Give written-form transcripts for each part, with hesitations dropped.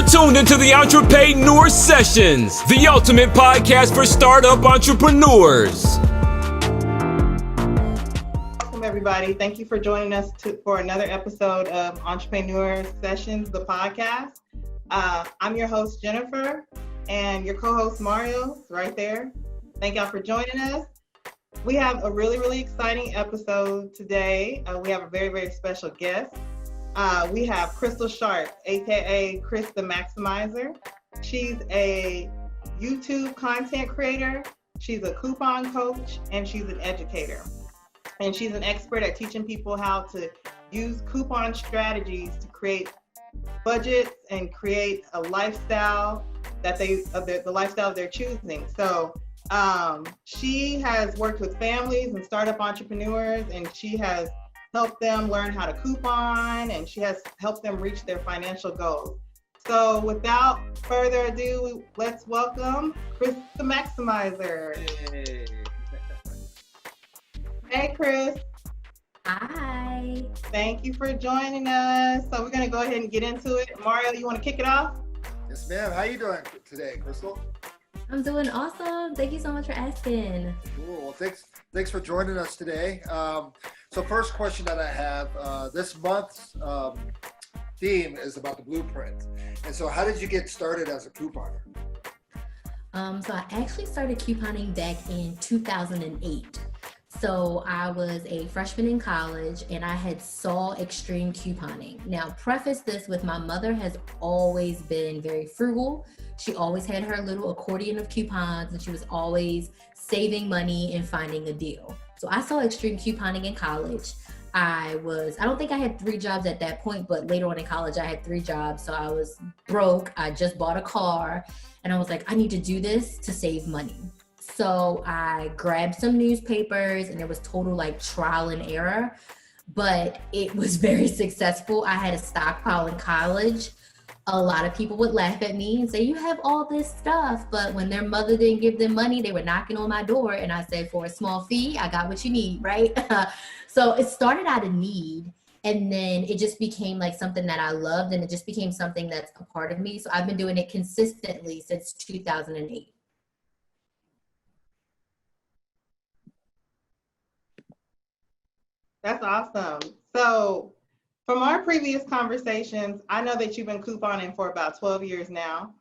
tuned into the Entrepaidneur Sessions, the ultimate podcast for startup entrepreneurs. Welcome, everybody. Thank you for joining us for another episode of Entrepreneur Sessions, the podcast. I'm your host, Jennifer, and your co-host, Mario, is right there. Thank y'all for joining us. We have a really exciting episode today. We have a very special guest. We have Crystal Sharp, aka Chris the Maximizer. She's a YouTube content creator, she's a coupon coach, and she's an educator. And she's an expert at teaching people how to use coupon strategies to create budgets and create a lifestyle that the lifestyle they're choosing. So she has worked with families and startup entrepreneurs, and she has helped them learn how to coupon, and she has helped them reach their financial goals. So without further ado, let's welcome Chris the Maximizer. Hey, Chris. Hi. Thank you for joining us. So we're gonna go ahead and get into it. Mario, you wanna kick it off? Yes, ma'am. How you doing today, Crystal? I'm doing awesome. Thank you so much for asking. Cool. Well, thanks for joining us today. So first question that I have, this month's theme is about the blueprint. And so how did you get started as a couponer? So I actually started couponing back in 2008. So I was a freshman in college and I had saw extreme couponing. Now, preface this with my mother has always been very frugal. She always had her little accordion of coupons and she was always saving money and finding a deal. So I saw extreme couponing in college. I don't think I had 3 jobs at that point, but later on in college I had 3 jobs. So I was broke. I just bought a car and I was like, I need to do this to save money. So I grabbed some newspapers and it was total like trial and error, but it was very successful. I had a stockpile in college. A lot of people would laugh at me and say, you have all this stuff. But when their mother didn't give them money, they were knocking on my door. And I said, for a small fee, I got what you need, right? So it started out of need. And then it just became like something that I loved. And it just became something that's a part of me. So I've been doing it consistently since 2008. That's awesome. So from our previous conversations, I know that you've been couponing for about 12 years now.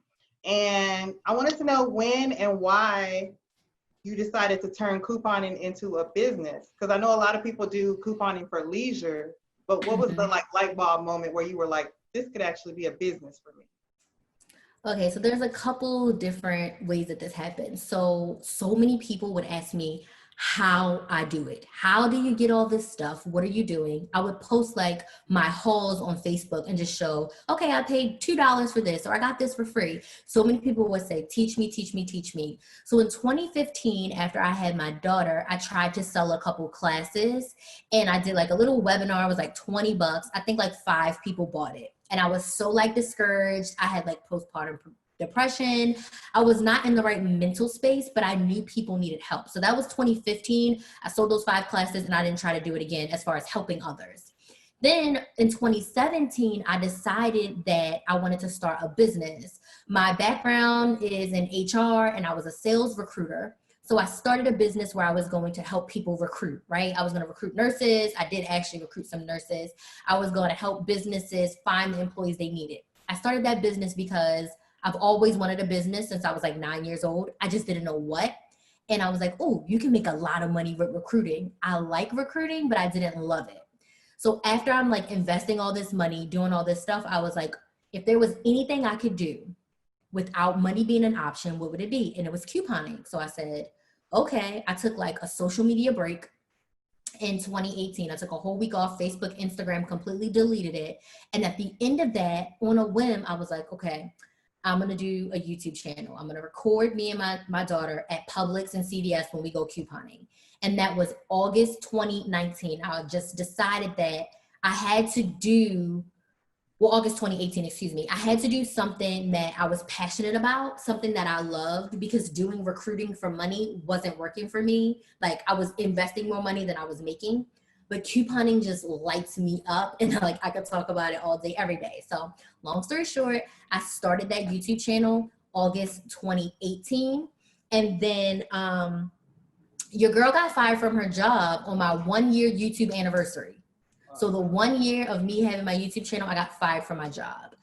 And I wanted to know when and why you decided to turn couponing into a business. Because I know a lot of people do couponing for leisure, but what was the light bulb moment where you were like, this could actually be a business for me? Okay, so there's a couple different ways that this happens. So many people would ask me how I do it. How do you get all this stuff? What are you doing? I would post like my hauls on Facebook and just show, okay, I paid $2 for this, or I got this for free. So many people would say, teach me, teach me, teach me. So in 2015, after I had my daughter, I tried to sell a couple classes and I did like a little webinar. It was like $20. I think like 5 people bought it. And I was so like discouraged. I had like postpartum depression. I was not in the right mental space, but I knew people needed help. So that was 2015. I sold those 5 classes and I didn't try to do it again as far as helping others. Then in 2017, I decided that I wanted to start a business. My background is in HR and I was a sales recruiter. So I started a business where I was going to help people recruit, right? I was going to recruit nurses. I did actually recruit some nurses. I was going to help businesses find the employees they needed. I started that business because I've always wanted a business since I was like 9 years old. I just didn't know what. And I was like, oh, you can make a lot of money with recruiting. I like recruiting, but I didn't love it. So after I'm like investing all this money, doing all this stuff, I was like, if there was anything I could do without money being an option, what would it be? And it was couponing. So I said, okay, I took like a social media break. In 2018, I took a whole week off Facebook, Instagram, completely deleted it. And at the end of that, on a whim, I was like, okay, I'm going to do a YouTube channel. I'm going to record me and my daughter at Publix and CVS when we go couponing. And that was August 2019. I just decided that I had to do, August 2018, excuse me. I had to do something that I was passionate about, something that I loved, because doing recruiting for money wasn't working for me. Like I was investing more money than I was making. but couponing just lights me up, and like I could talk about it all day, every day. So long story short, I started that YouTube channel August 2018. And then your girl got fired from her job on my 1-year YouTube anniversary. So the 1 year of me having my YouTube channel, I got fired from my job.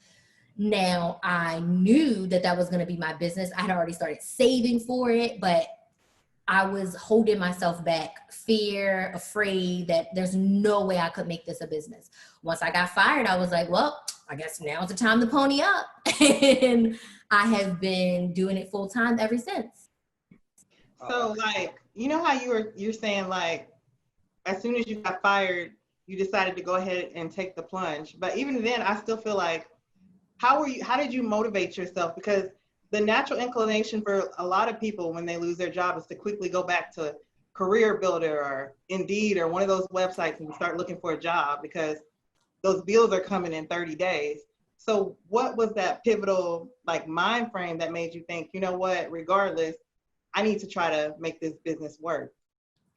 Now, I knew that that was going to be my business. I had already started saving for it, but I was holding myself back, fear, afraid that there's no way I could make this a business. Once I got fired, I was like, well, I guess now's the time to pony up. And I have been doing it full time ever since. So like, you know how you're saying like, as soon as you got fired, you decided to go ahead and take the plunge. But even then, I still feel like, how did you motivate yourself? Because the natural inclination for a lot of people when they lose their job is to quickly go back to Career Builder or Indeed or one of those websites and start looking for a job because those bills are coming in 30 days. So what was that pivotal like mind frame that made you think, you know what, regardless, I need to try to make this business work?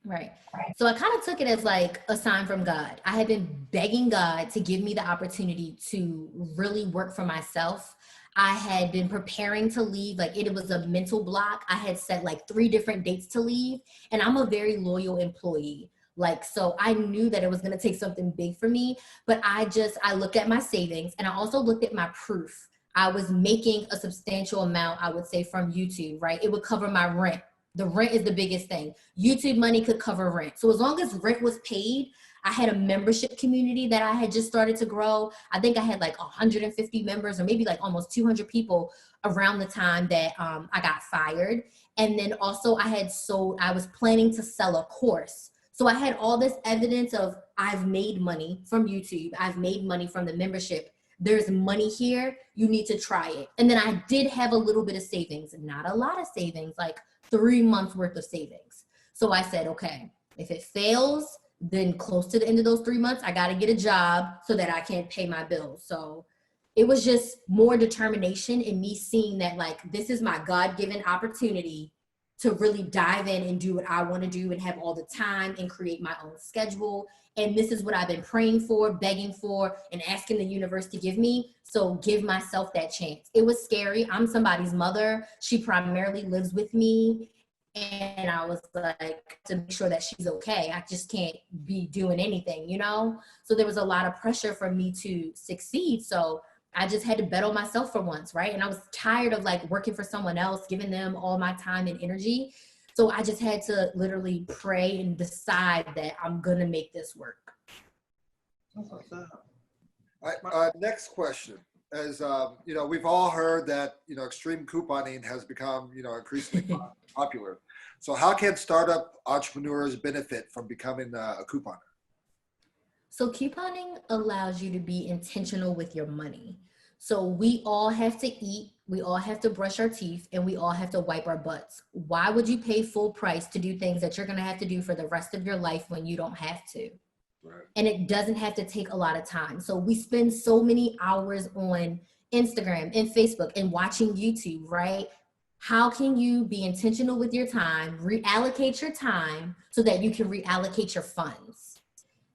Right. So I kind of took it as like a sign from God. I had been begging God to give me the opportunity to really work for myself. I had been preparing to leave, like it was a mental block. I had set like 3 different dates to leave, and I'm a very loyal employee. Like, so I knew that it was going to take something big for me, but I looked at my savings, and I also looked at my proof. I was making a substantial amount, I would say, from YouTube, right? It would cover my rent. The rent is the biggest thing. YouTube money could cover rent. So as long as rent was paid, I had a membership community that I had just started to grow. I think I had like 150 members or maybe like almost 200 people around the time that I got fired. And then also I was planning to sell a course. So I had all this evidence of I've made money from YouTube. I've made money from the membership. There's money here. You need to try it. And then I did have a little bit of savings, not a lot of savings, like 3 months worth of savings. So I said, okay, if it fails, then close to the end of those 3 months, I got to get a job so that I can pay my bills. So it was just more determination in me seeing that like, this is my God-given opportunity to really dive in and do what I want to do and have all the time and create my own schedule. And this is what I've been praying for, begging for, and asking the universe to give me. So give myself that chance. It was scary. I'm somebody's mother. She primarily lives with me. And I was like, to make sure that she's okay. I just can't be doing anything, you know? So there was a lot of pressure for me to succeed. So I just had to bet on myself for once, right? And I was tired of like working for someone else, giving them all my time and energy. So I just had to literally pray and decide that I'm going to make this work. Next question is, we've all heard that, extreme couponing has become, increasingly popular. So how can startup entrepreneurs benefit from becoming a couponer? So couponing allows you to be intentional with your money. So we all have to eat, we all have to brush our teeth, and we all have to wipe our butts. Why would you pay full price to do things that you're going to have to do for the rest of your life when you don't have to? Right. And it doesn't have to take a lot of time. So we spend so many hours on Instagram and Facebook and watching YouTube, right? How can you be intentional with your time, reallocate your time so that you can reallocate your funds?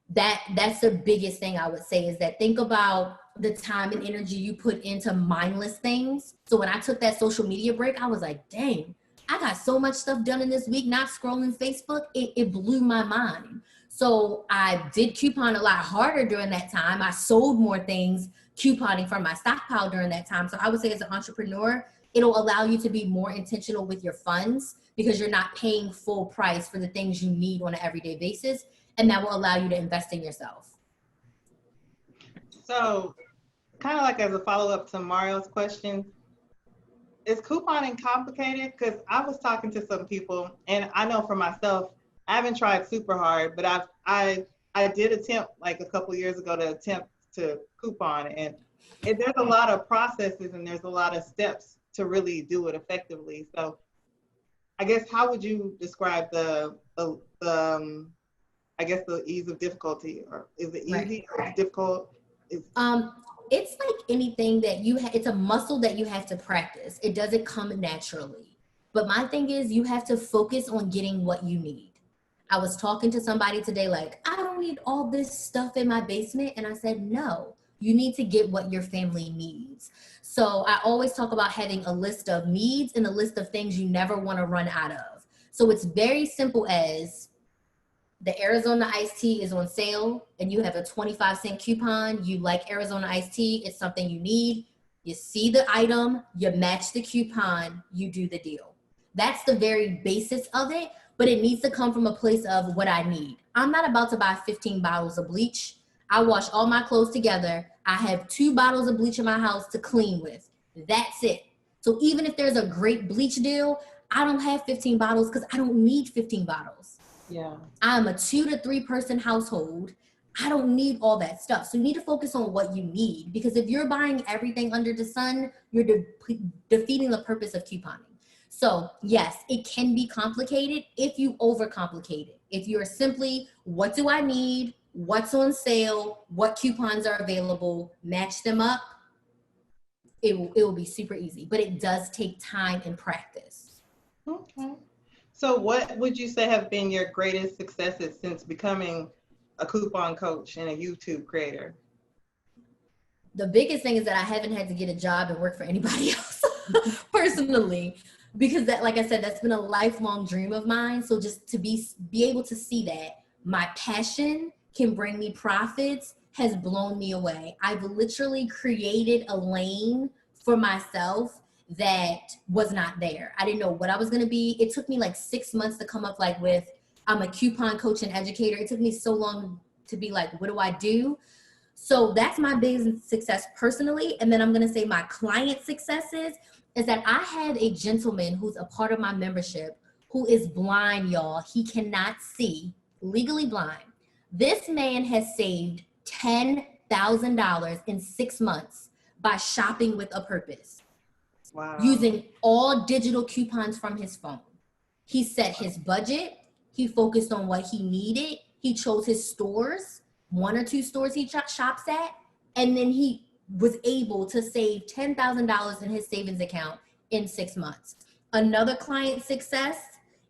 That's the biggest thing I would say, is that think about the time and energy you put into mindless things. So when I took that social media break, I was like, dang, I got so much stuff done in this week, not scrolling Facebook. It blew my mind. So I did coupon a lot harder during that time. I sold more things couponing from my stockpile during that time. So I would say as an entrepreneur, it'll allow you to be more intentional with your funds because you're not paying full price for the things you need on an everyday basis. And that will allow you to invest in yourself. So kind of like as a follow-up to Mario's question, is couponing complicated? Because I was talking to some people, and I know for myself, I haven't tried super hard, but I did attempt like a couple years ago to coupon, and there's a lot of processes and there's a lot of steps to really do it effectively. So I guess how would you describe the ease of difficulty, or is it easy or difficult? It's like anything that it's a muscle that you have to practice. It doesn't come naturally. But my thing is you have to focus on getting what you need. I was talking to somebody today, like, I don't need all this stuff in my basement. And I said, no, you need to get what your family needs. So I always talk about having a list of needs and a list of things you never want to run out of. So it's very simple as the Arizona iced tea is on sale and you have a 25-cent coupon. You like Arizona iced tea. It's something you need. You see the item, you match the coupon, you do the deal. That's the very basis of it, but it needs to come from a place of what I need. I'm not about to buy 15 bottles of bleach. I wash all my clothes together. I have 2 bottles of bleach in my house to clean with. That's it. So even if there's a great bleach deal, I don't have 15 bottles because I don't need 15 bottles. Yeah. I'm a 2 to 3 person household. I don't need all that stuff. So you need to focus on what you need, because if you're buying everything under the sun, you're defeating the purpose of couponing. So yes, it can be complicated if you overcomplicate it. If you're simply, what do I need? What's on sale? What coupons are available? Match them up. It will be super easy, but it does take time and practice. Okay. So what would you say have been your greatest successes since becoming a coupon coach and a YouTube creator? The biggest thing is that I haven't had to get a job and work for anybody else personally, because that, like I said, that's been a lifelong dream of mine. So just to be able to see that my passion can bring me profits has blown me away. I've literally created a lane for myself that was not there. I didn't know what I was going to be. It took me like 6 months to come up like with, I'm a coupon coach and educator. It took me so long to be like, what do I do? So that's my biggest success personally. And then I'm going to say my client successes is that I have a gentleman who's a part of my membership who is blind, y'all. He cannot see, legally blind. This man has saved $10,000 in 6 months by shopping with a purpose. Wow. Using all digital coupons from his phone. He set his budget. He focused on what he needed. He chose his stores, 1 or 2 stores he shops at, and then he was able to save $10,000 in his savings account in 6 months. Another client success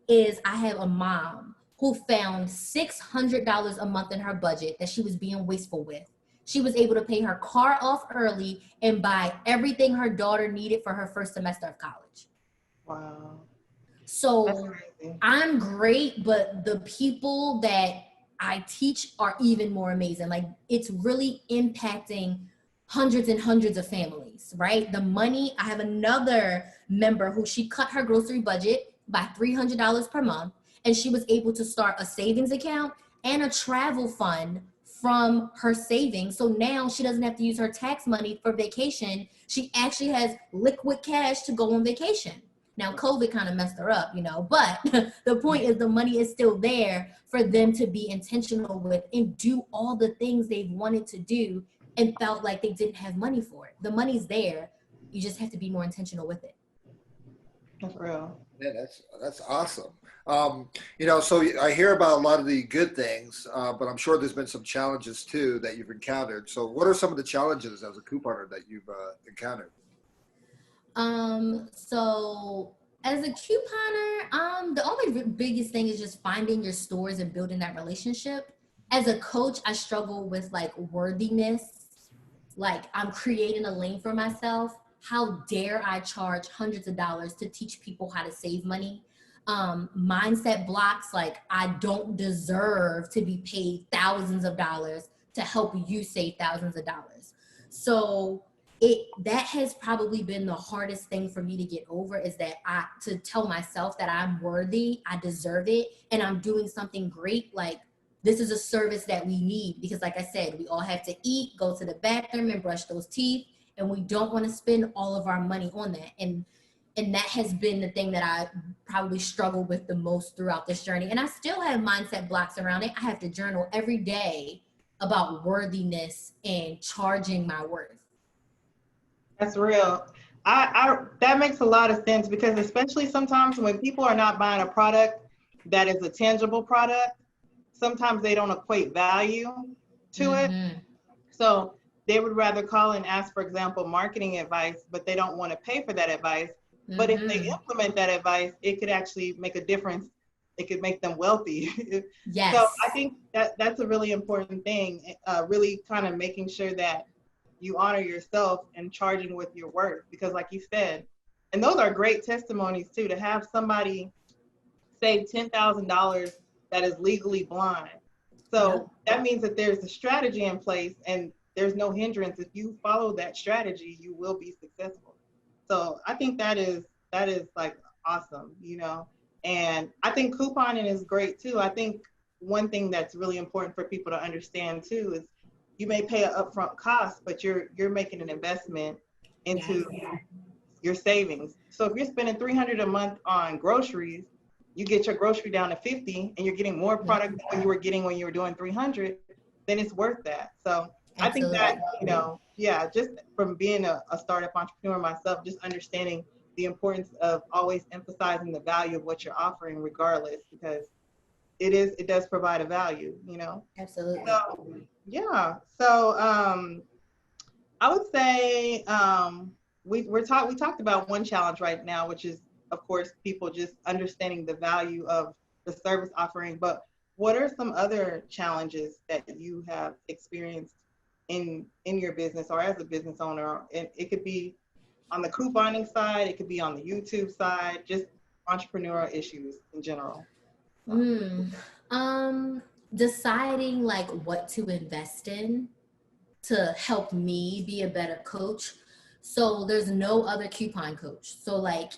is I have a mom who found $600 a month in her budget that she was being wasteful with. She was able to pay her car off early and buy everything her daughter needed for her first semester of college. Wow. So That's crazy. I'm great, but the people that I teach are even more amazing. Like, it's really impacting hundreds and hundreds of families, right? The money, I have another member who she cut her grocery budget by $300 per month, and she was able to start a savings account and a travel fund from her savings. So now she doesn't have to use her tax money for vacation. She actually has liquid cash to go on vacation. Now, COVID kind of messed her up, but the point is the money is still there for them to be intentional with and do all the things they've wanted to do and felt like they didn't have money for it. The money's there. You just have to be more intentional with it. That's real. Yeah, that's awesome. So I hear about a lot of the good things, but I'm sure there's been some challenges too that you've encountered. So what are some of the challenges as a couponer that you've encountered? So as a couponer, the only biggest thing is just finding your stores and building that relationship. As a coach, I struggle with like worthiness. Like, I'm creating a lane for myself. How dare I charge hundreds of dollars to teach people how to save money? Mindset blocks, like, I don't deserve to be paid thousands of dollars to help you save thousands of dollars. So that has probably been the hardest thing for me to get over, is that to tell myself that I'm worthy, I deserve it, and I'm doing something great. Like, this is a service that we need, because like I said, we all have to eat, go to the bathroom and brush those teeth, and we don't want to spend all of our money on that. And that has been the thing that I probably struggled with the most throughout this journey. And I still have mindset blocks around it. I have to journal every day about worthiness and charging my worth. That's real. That makes a lot of sense, because especially sometimes when people are not buying a product that is a tangible product, sometimes they don't equate value to it. So they would rather call and ask, for example, marketing advice, but they don't want to pay for that advice. But if they implement that advice, it could actually make a difference it could make them wealthy. Yes. So I think that that's a really important thing, really kind of making sure that you honor yourself and charging with your worth, because like you said, and those are great testimonies too, to have somebody save $10,000 that is legally blind. So that means that there's a strategy in place and there's no hindrance. If you follow that strategy, you will be successful. So I think that is like awesome, you know. And I think couponing is great too. I think one thing that's really important for people to understand too is you may pay an upfront cost, but you're making an investment into your savings. So if you're spending $300 a month on groceries, you get your grocery down to 50 and you're getting more product than you were getting when you were doing 300, then it's worth that. So I think that, you know, yeah, just from being a startup entrepreneur myself, just understanding the importance of always emphasizing the value of what you're offering regardless, because it does provide a value, you know? Absolutely. So, yeah. So I would say we talked about one challenge right now, which is, of course, people just understanding the value of the service offering. But what are some other challenges that you have experienced in your business or as a business owner? And it could be on the couponing side, it could be on the YouTube side, just entrepreneurial issues in general. Deciding like what to invest in to help me be a better coach. So there's no other coupon coach. So like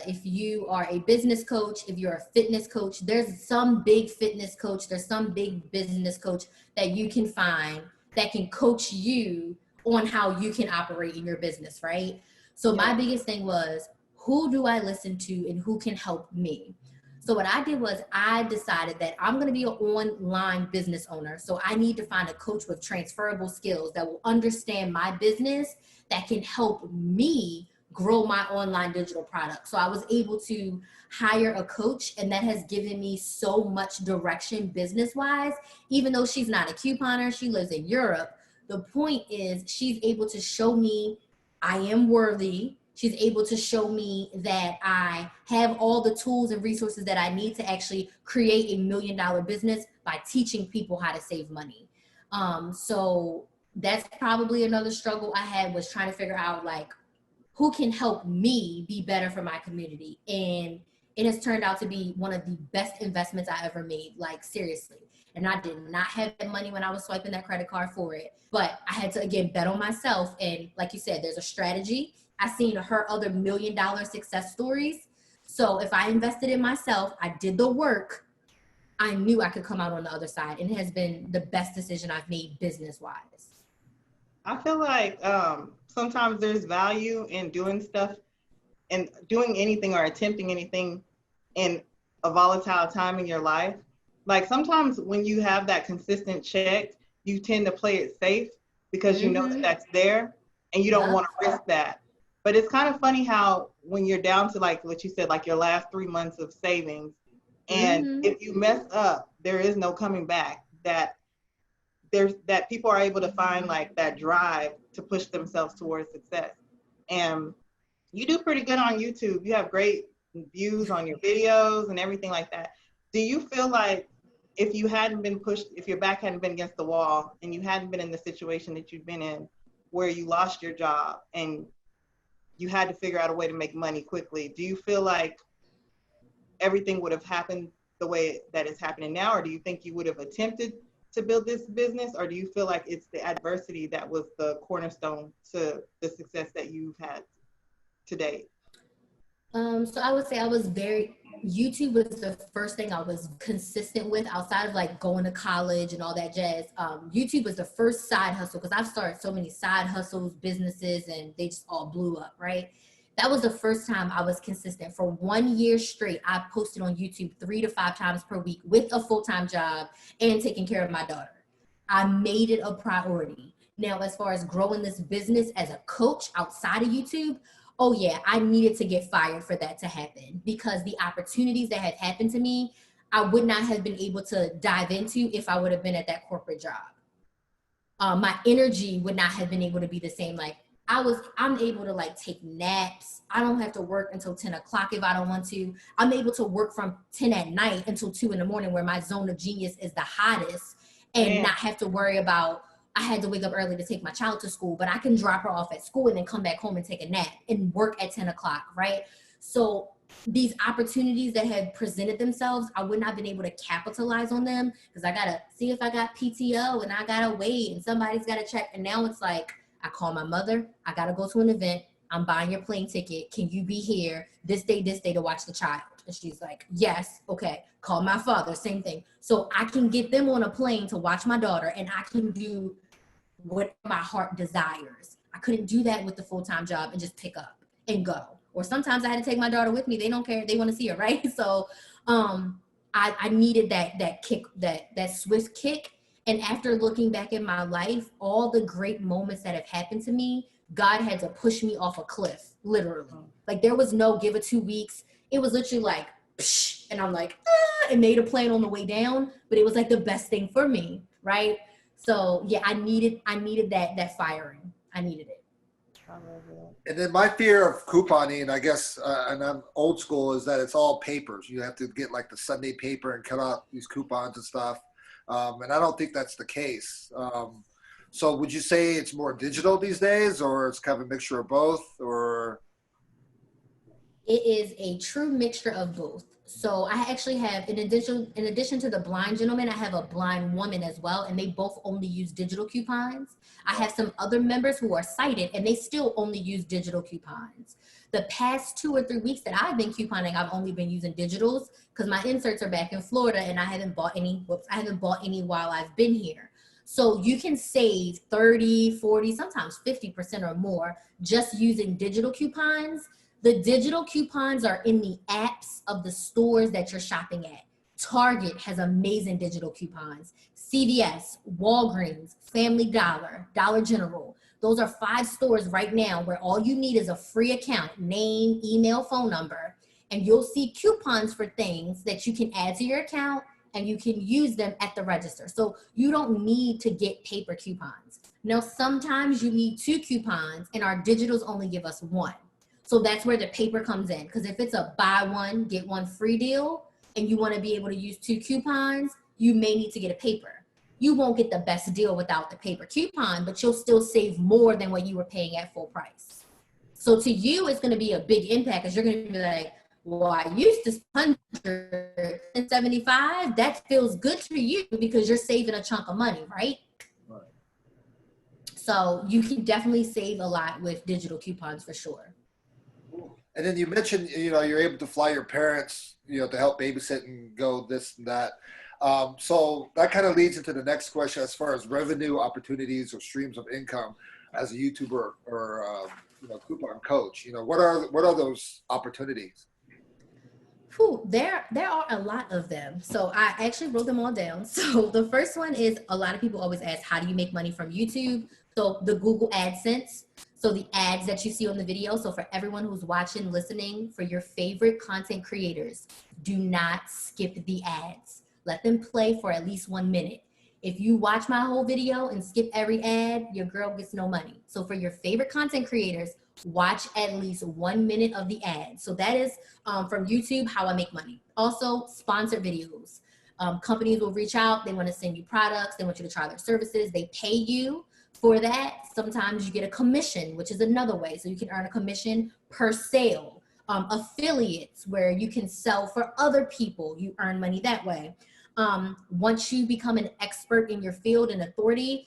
if you are a business coach, if you're a fitness coach, there's some big fitness coach, there's some big business coach that you can find that can coach you on how you can operate in your business, right? So my biggest thing was, who do I listen to and who can help me? So what I did was I decided that I'm going to be an online business owner. So I need to find a coach with transferable skills that will understand my business, that can help me grow my online digital product. So I was able to hire a coach, and that has given me so much direction business-wise. Even though she's not a couponer, she lives in Europe. The point is she's able to show me I am worthy. She's able to show me that I have all the tools and resources that I need to actually create $1 million business by teaching people how to save money. So that's probably another struggle I had, was trying to figure out like who can help me be better for my community. And it has turned out to be one of the best investments I ever made, like seriously. And I did not have that money when I was swiping that credit card for it, but I had to, again, bet on myself. And like you said, there's a strategy. I seen her other $1 million success stories. So if I invested in myself, I did the work, I knew I could come out on the other side. And it has been the best decision I've made business-wise. I feel like sometimes there's value in doing stuff and doing anything or attempting anything in a volatile time in your life. Like sometimes when you have that consistent check, you tend to play it safe because you know that that's there and you don't want to risk that. But it's kind of funny how when you're down to like what you said, like your last 3 months of savings, and if you mess up, there is no coming back. That people are able to find like that drive to push themselves towards success. And you do pretty good on YouTube. You have great views on your videos and everything like that. Do you feel like if you hadn't been pushed, if your back hadn't been against the wall and you hadn't been in the situation that you've been in where you lost your job and you had to figure out a way to make money quickly, do you feel like everything would have happened the way that it's happening now? Or do you think you would have attempted to build this business? Or do you feel like it's the adversity that was the cornerstone to the success that you've had to date? So I would say YouTube was the first thing I was consistent with outside of like going to college and all that jazz. YouTube was the first side hustle because I've started so many side hustles, businesses, and they just all blew up, right? That was the first time I was consistent. For 1 year straight, I posted on YouTube 3 to 5 times per week with a full-time job and taking care of my daughter. I made it a priority. Now, as far as growing this business as a coach outside of YouTube, oh yeah, I needed to get fired for that to happen because the opportunities that had happened to me, I would not have been able to dive into if I would have been at that corporate job. My energy would not have been able to be the same. Like I'm able to like take naps. I don't have to work until 10 o'clock if I don't want to. I'm able to work from 10 at night until 2 in the morning where my zone of genius is the hottest, and not have to worry about, I had to wake up early to take my child to school, but I can drop her off at school and then come back home and take a nap and work at 10 o'clock, right? So these opportunities that have presented themselves, I would not have been able to capitalize on them because I got to see if I got PTO and I got to wait and somebody's got to check. And now it's like, I call my mother, I got to go to an event. I'm buying your plane ticket. Can you be here this day to watch the child? And she's like, yes, okay. Call my father, same thing. So I can get them on a plane to watch my daughter, and I can do what my heart desires. I couldn't do that with the full-time job and just pick up and go. Or sometimes I had to take my daughter with me. They don't care. They want to see her, right? So I needed that kick, that swift kick. And after looking back in my life, all the great moments that have happened to me, God had to push me off a cliff, literally. Like there was no give it 2 weeks. It was literally like, psh, and I'm like, and made a plan on the way down, but it was like the best thing for me, right? So yeah, I needed that firing. I needed it. And then my fear of couponing, I guess, and I'm old school, is that it's all papers. You have to get like the Sunday paper and cut out these coupons and stuff. And I don't think that's the case. So would you say it's more digital these days, or it's kind of a mixture of both, or? It is a true mixture of both. So I actually have, in addition to the blind gentleman, I have a blind woman as well, and they both only use digital coupons. I have some other members who are sighted, and they still only use digital coupons. The past 2 or 3 weeks that I've been couponing, I've only been using digitals because my inserts are back in Florida, and I haven't bought any while I've been here. So you can save 30, 40, sometimes 50% or more just using digital coupons. The digital coupons are in the apps of the stores that you're shopping at. Target has amazing digital coupons. CVS, Walgreens, Family Dollar, Dollar General. Those are 5 stores right now where all you need is a free account, name, email, phone number, and you'll see coupons for things that you can add to your account and you can use them at the register. So you don't need to get paper coupons. Now, sometimes you need 2 coupons and our digitals only give us 1. So that's where the paper comes in. Because if it's a buy one, get one free deal, and you want to be able to use 2 coupons, you may need to get a paper. You won't get the best deal without the paper coupon, but you'll still save more than what you were paying at full price. So to you, it's going to be a big impact because you're going to be like, well, I used to spend $175. That feels good to you because you're saving a chunk of money, right? Right. So you can definitely save a lot with digital coupons for sure. And then you mentioned, you're able to fly your parents, to help babysit and go this and that. So that kind of leads into the next question as far as revenue opportunities or streams of income as a YouTuber or coupon coach. What are those opportunities? There are a lot of them. So I actually wrote them all down. So the first one is, a lot of people always ask, how do you make money from YouTube? So the Google AdSense. So the ads that you see on the video. So for everyone who's watching, listening, for your favorite content creators, do not skip the ads. Let them play for at least 1 minute. If you watch my whole video and skip every ad, your girl gets no money. So for your favorite content creators, watch at least 1 minute of the ad. So that is from YouTube, how I make money. Also, sponsored videos. Companies will reach out. They want to send you products. They want you to try their services. They pay you for that. Sometimes you get a commission, which is another way. So you can earn a commission per sale. Affiliates, where you can sell for other people. You earn money that way. Once you become an expert in your field and authority,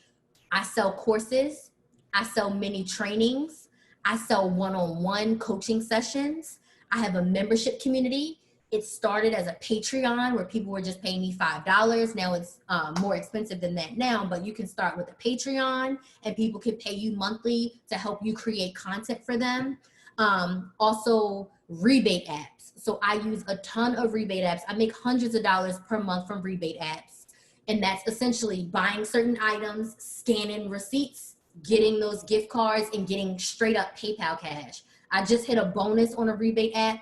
I sell courses. I sell mini trainings. I sell one-on-one coaching sessions. I have a membership community. It started as a Patreon where people were just paying me $5. Now it's more expensive than that now, but you can start with a Patreon and people can pay you monthly to help you create content for them. Also rebate apps. So I use a ton of rebate apps. I make hundreds of dollars per month from rebate apps. And that's essentially buying certain items, scanning receipts, getting those gift cards, and getting straight up PayPal cash. I just hit a bonus on a rebate app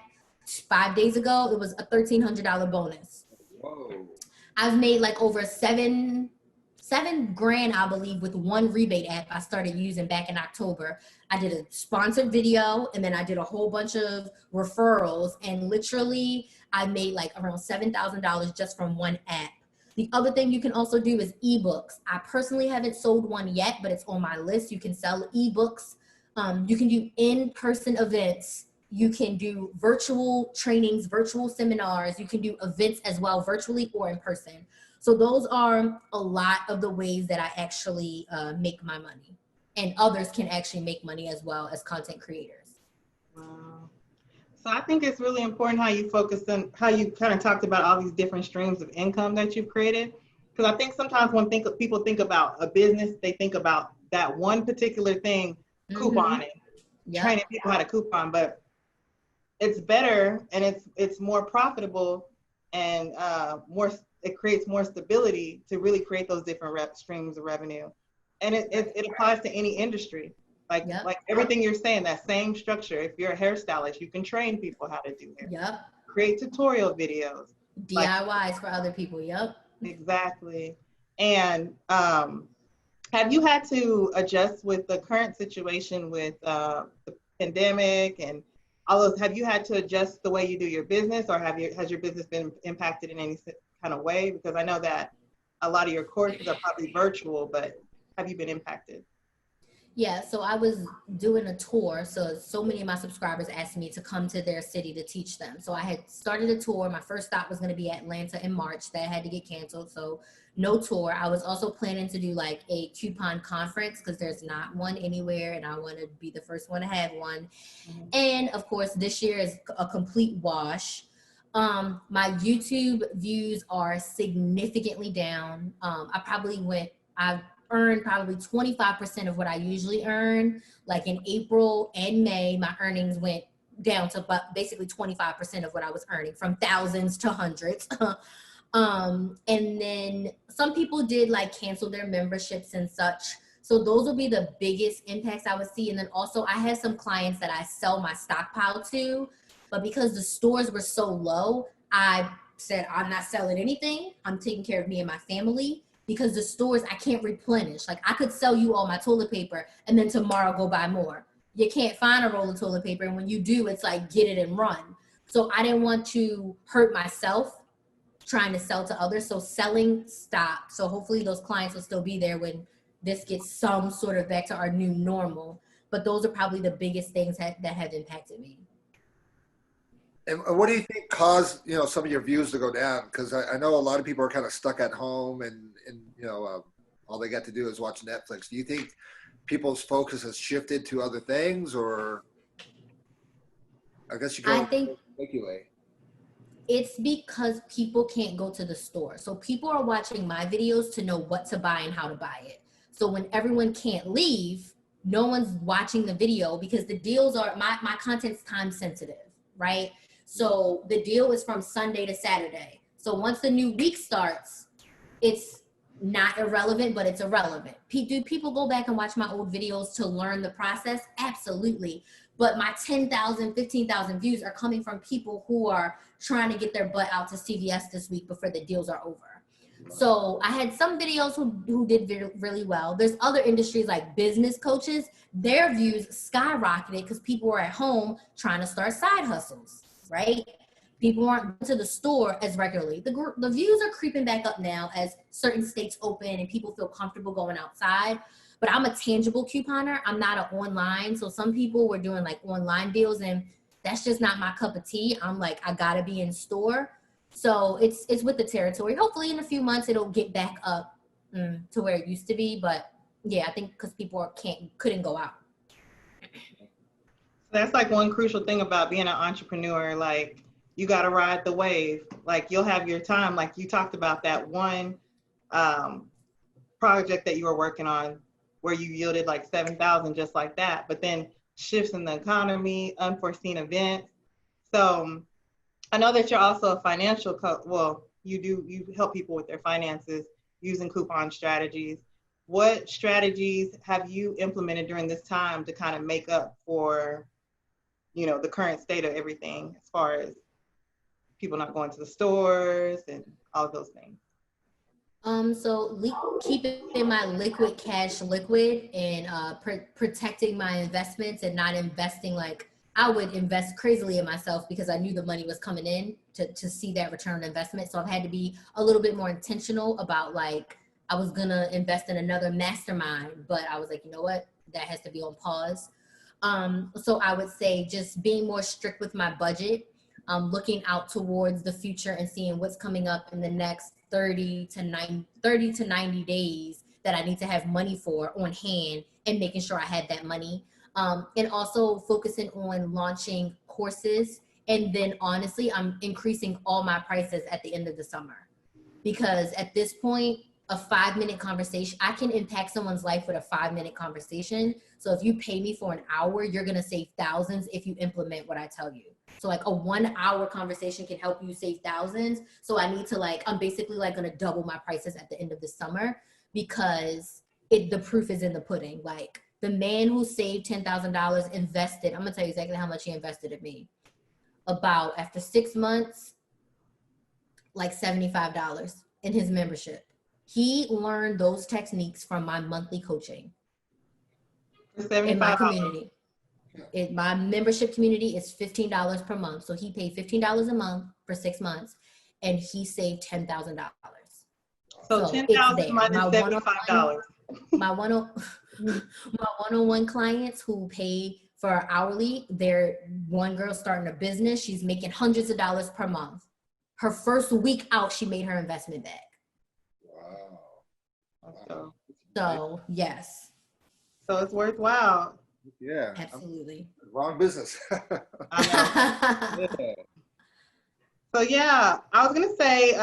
5 days ago. It was a $1,300 bonus. Whoa. I've made like over $700 $7,000, I believe, with one rebate app I started using back in October. I did a sponsored video, and then I did a whole bunch of referrals, and literally I made like around $7,000 just from one app. The other thing you can also do is ebooks. I personally haven't sold one yet, but it's on my list. You can sell ebooks. You can do in-person events. You can do virtual trainings, virtual seminars. You can do events as well, virtually or in person. So those are a lot of the ways that I actually make my money. And others can actually make money as well as content creators. Wow. So I think it's really important how you focus on how you kind of talked about all these different streams of income that you've created. Because I think sometimes when people think about a business, they think about that one particular thing, couponing, training people how to coupon. But it's better and it's more profitable and it creates more stability to really create those different streams of revenue. And it applies to any industry. Like everything you're saying, that same structure. If you're a hairstylist, you can train people how to do hair. Create tutorial videos. DIYs for other people. Exactly. And have you had to adjust with the current situation with the pandemic and all those? Have you had to adjust the way you do your business, or has your business been impacted in any kind of way? Because I know that a lot of your courses are probably virtual, but have you been impacted? Yeah, so I was doing a tour. So many of my subscribers asked me to come to their city to teach them. So I had started a tour. My first stop was going to be Atlanta in March. That had to get canceled. So no tour. I was also planning to do like a coupon conference because there's not one anywhere. And I want to be the first one to have one. And of course, this year is a complete wash. My YouTube views are significantly down. I've earned probably 25% of what I usually earn. Like in April and May, my earnings went down to basically 25% of what I was earning, from thousands to hundreds. And then some people did like cancel their memberships and such. So those will be the biggest impacts I would see. And then also I had some clients that I sell my stockpile to, but because the stores were so low, I said, I'm not selling anything. I'm taking care of me and my family. Because the stores, I can't replenish. Like I could sell you all my toilet paper and then tomorrow go buy more. You can't find a roll of toilet paper. And when you do, it's like, get it and run. So I didn't want to hurt myself trying to sell to others. So selling stopped. So hopefully those clients will still be there when this gets some sort of back to our new normal. But those are probably the biggest things that have impacted me. And what do you think caused, some of your views to go down? Because I know a lot of people are kind of stuck at home and all they got to do is watch Netflix. Do you think people's focus has shifted to other things, or I guess you can speculate? It's because people can't go to the store. So people are watching my videos to know what to buy and how to buy it. So when everyone can't leave, no one's watching the video because the deals are, my content's time sensitive, right? So the deal is from Sunday to Saturday. So once the new week starts, it's not irrelevant, but it's irrelevant. Do people go back and watch my old videos to learn the process? Absolutely. But my 10,000, 15,000 views are coming from people who are trying to get their butt out to CVS this week before the deals are over. So I had some videos who did really well. There's other industries like business coaches. Their views skyrocketed because people were at home trying to start side hustles. Right? People aren't going to the store as regularly. The views are creeping back up now as certain states open and people feel comfortable going outside. But I'm a tangible couponer. I'm not an online. So some people were doing like online deals and that's just not my cup of tea. I'm like, I gotta be in store. So it's with the territory. Hopefully in a few months it'll get back up to where it used to be. But yeah, I think because people couldn't go out. That's like one crucial thing about being an entrepreneur. Like you got to ride the wave. Like you'll have your time. Like you talked about that one project that you were working on where you yielded like 7,000 just like that. But then shifts in the economy, unforeseen events. So I know that you're also a financial you help people with their finances using coupon strategies. What strategies have you implemented during this time to kind of make up for the current state of everything as far as people not going to the stores and all of those things? Keeping my liquid cash liquid and protecting my investments and not investing like I would invest crazily in myself because I knew the money was coming in to see that return on investment. So I've had to be a little bit more intentional about like, I was gonna invest in another mastermind, but I was like, you know what, that has to be on pause. So I would say just being more strict with my budget, looking out towards the future and seeing what's coming up in the next 30 to 90 days that I need to have money for on hand and making sure I had that money. And also focusing on launching courses. And then honestly, I'm increasing all my prices at the end of the summer because at this point, a 5-minute conversation, I can impact someone's life with a 5-minute conversation. So if you pay me for an hour, you're going to save thousands if you implement what I tell you. So like a 1-hour conversation can help you save thousands. So I need to I'm basically like going to double my prices at the end of the summer because the proof is in the pudding. Like the man who saved $10,000 invested, I'm going to tell you exactly how much he invested in me. About after 6 months, like $75 in his membership. He learned those techniques from my monthly coaching in my community. My membership community is $15 per month. So he paid $15 a month for 6 months and he saved $10,000. So $10,000 minus $75. My one-on-one clients who pay for hourly, they're one girl starting a business. She's making hundreds of dollars per month. Her first week out, she made her investment back. Wow. So yes. So it's worthwhile. Yeah. Absolutely. Wrong business. I know. Yeah. So yeah, I was gonna say,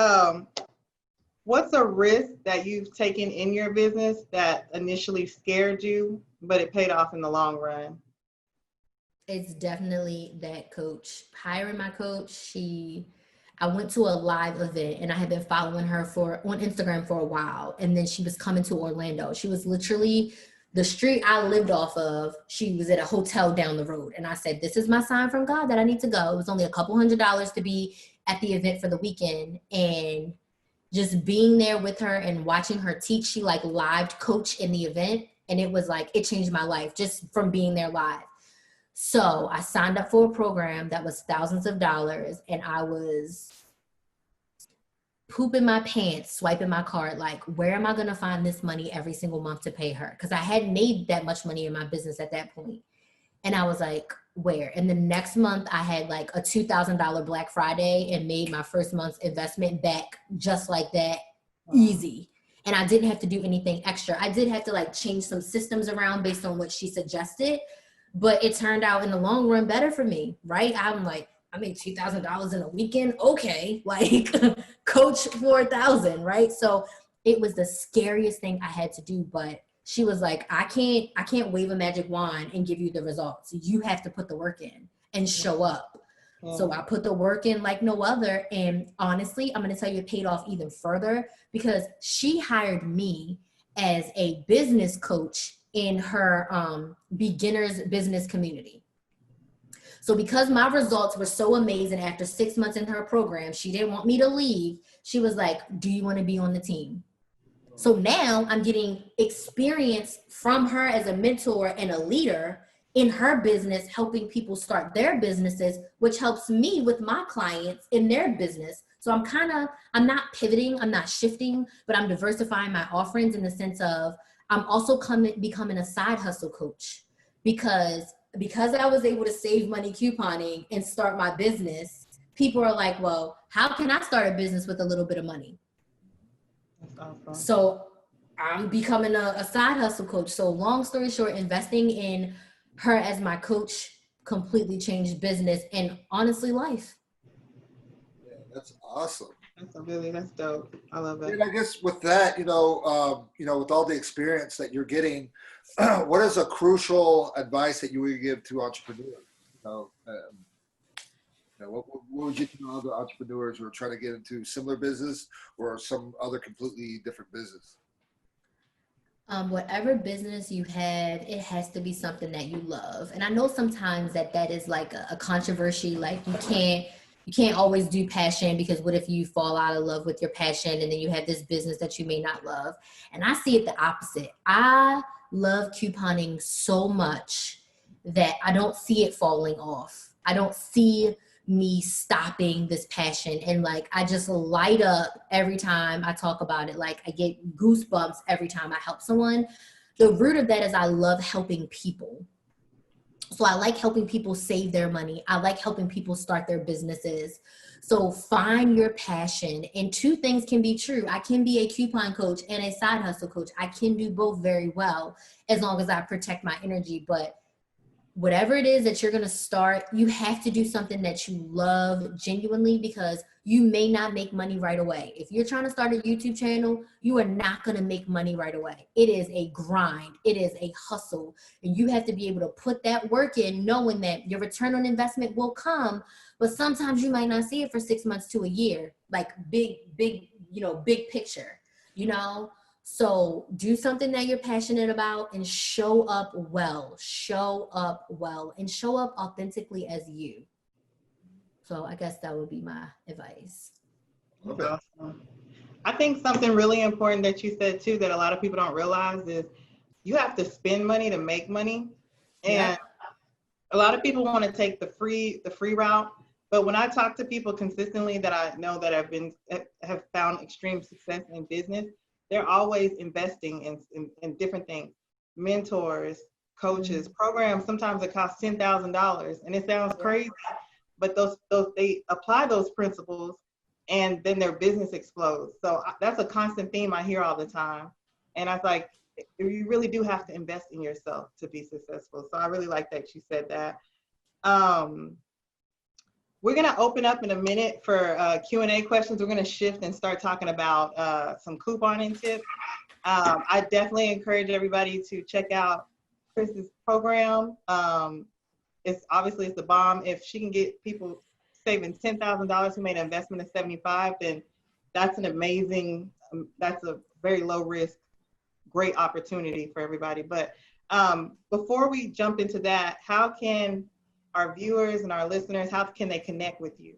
what's a risk that you've taken in your business that initially scared you, but it paid off in the long run? It's definitely that coach. Hiring my coach, I went to a live event and I had been following her on Instagram for a while. And then she was coming to Orlando. She was literally the street I lived off of. She was at a hotel down the road. And I said, this is my sign from God that I need to go. It was only a couple $100s to be at the event for the weekend. And just being there with her and watching her teach, she live coach in the event. And it was it changed my life just from being there live. So I signed up for a program that was thousands of dollars and I was pooping my pants, swiping my card, where am I going to find this money every single month to pay her? Because I hadn't made that much money in my business at that point. And I was like, where? And the next month I had a $2,000 Black Friday and made my first month's investment back just like that, easy. And I didn't have to do anything extra. I did have to change some systems around based on what she suggested. But it turned out in the long run better for me, right? I'm I made $2,000 in a weekend. Okay, coach 4,000, right? So it was the scariest thing I had to do. But she was like, I can't wave a magic wand and give you the results. You have to put the work in and show up. Yeah. So I put the work in like no other. And honestly, I'm going to tell you, it paid off even further because she hired me as a business coach in her beginners business community. So because my results were so amazing after 6 months in her program, she didn't want me to leave. She was like, do you want to be on the team? So now I'm getting experience from her as a mentor and a leader in her business, helping people start their businesses, which helps me with my clients in their business. So I'm not pivoting, I'm not shifting, but I'm diversifying my offerings in the sense of I'm also becoming a side hustle coach because I was able to save money couponing and start my business. People are like, well, how can I start a business with a little bit of money? That's awesome. So I'm becoming a side hustle coach. So long story short, investing in her as my coach completely changed business and honestly life. Yeah, that's awesome. That's dope. I love it. And I guess with that, with all the experience that you're getting, what is a crucial advice that you would give to entrepreneurs? What would you tell other entrepreneurs who are trying to get into similar business or some other completely different business? Whatever business you have, it has to be something that you love. And I know sometimes that is like a controversy, like you can't you can't always do passion, because what if you fall out of love with your passion and then you have this business that you may not love? And I see it the opposite. I love couponing so much that I don't see it falling off. I don't see me stopping this passion. And like, I just light up every time I talk about it. Like, I get goosebumps every time I help someone. The root of that is I love helping people. So I like helping people save their money. I like helping people start their businesses. So find your passion. And two things can be true. I can be a coupon coach and a side hustle coach. I can do both very well, as long as I protect my energy. But whatever it is that you're going to start, you have to do something that you love genuinely, because you may not make money right away. If you're trying to start a YouTube channel, you are not going to make money right away. It is a grind. It is a hustle. And you have to be able to put that work in, knowing that your return on investment will come, but sometimes you might not see it for 6 months to a year, like big picture, So do something that you're passionate about and show up well, and show up authentically as you. So I guess that would be my advice. Okay. Awesome. I think something really important that you said too, that a lot of people don't realize, is you have to spend money to make money. And a lot of people want to take the free route. But when I talk to people consistently that I know that have found extreme success in business, they're always investing in different things: mentors, coaches, programs. Sometimes it costs $10,000, and it sounds crazy, but those they apply those principles, and then their business explodes. So that's a constant theme I hear all the time. And I was like, you really do have to invest in yourself to be successful. So I really like that you said that. We're going to open up in a minute for Q&A questions. We're going to shift and start talking about some couponing tips. I definitely encourage everybody to check out Chris's program. It's the bomb. If she can get people saving $10,000 who made an investment of $75,000, then that's an amazing, that's a very low risk, great opportunity for everybody. But before we jump into that, how can our viewers and our listeners, how can they connect with you?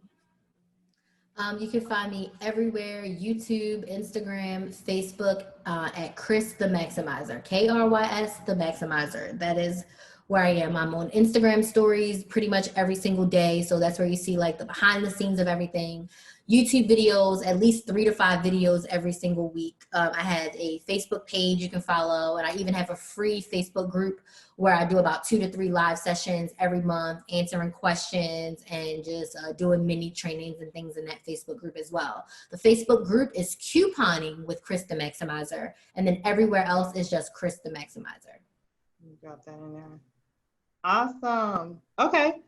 You can find me everywhere: YouTube, Instagram, Facebook, at Chris the Maximizer, KRYS the Maximizer. That is where I am. I'm on Instagram stories pretty much every single day. So that's where you see like the behind the scenes of everything. YouTube videos, at least 3 to 5 videos every single week. I have a Facebook page you can follow, and I even have a free Facebook group where I do about 2 to 3 live sessions every month, answering questions and just doing mini trainings and things in that Facebook group as well. The Facebook group is Couponing with Chris the Maximizer, and then everywhere else is just Chris the Maximizer. You got that in there. Awesome. Okay.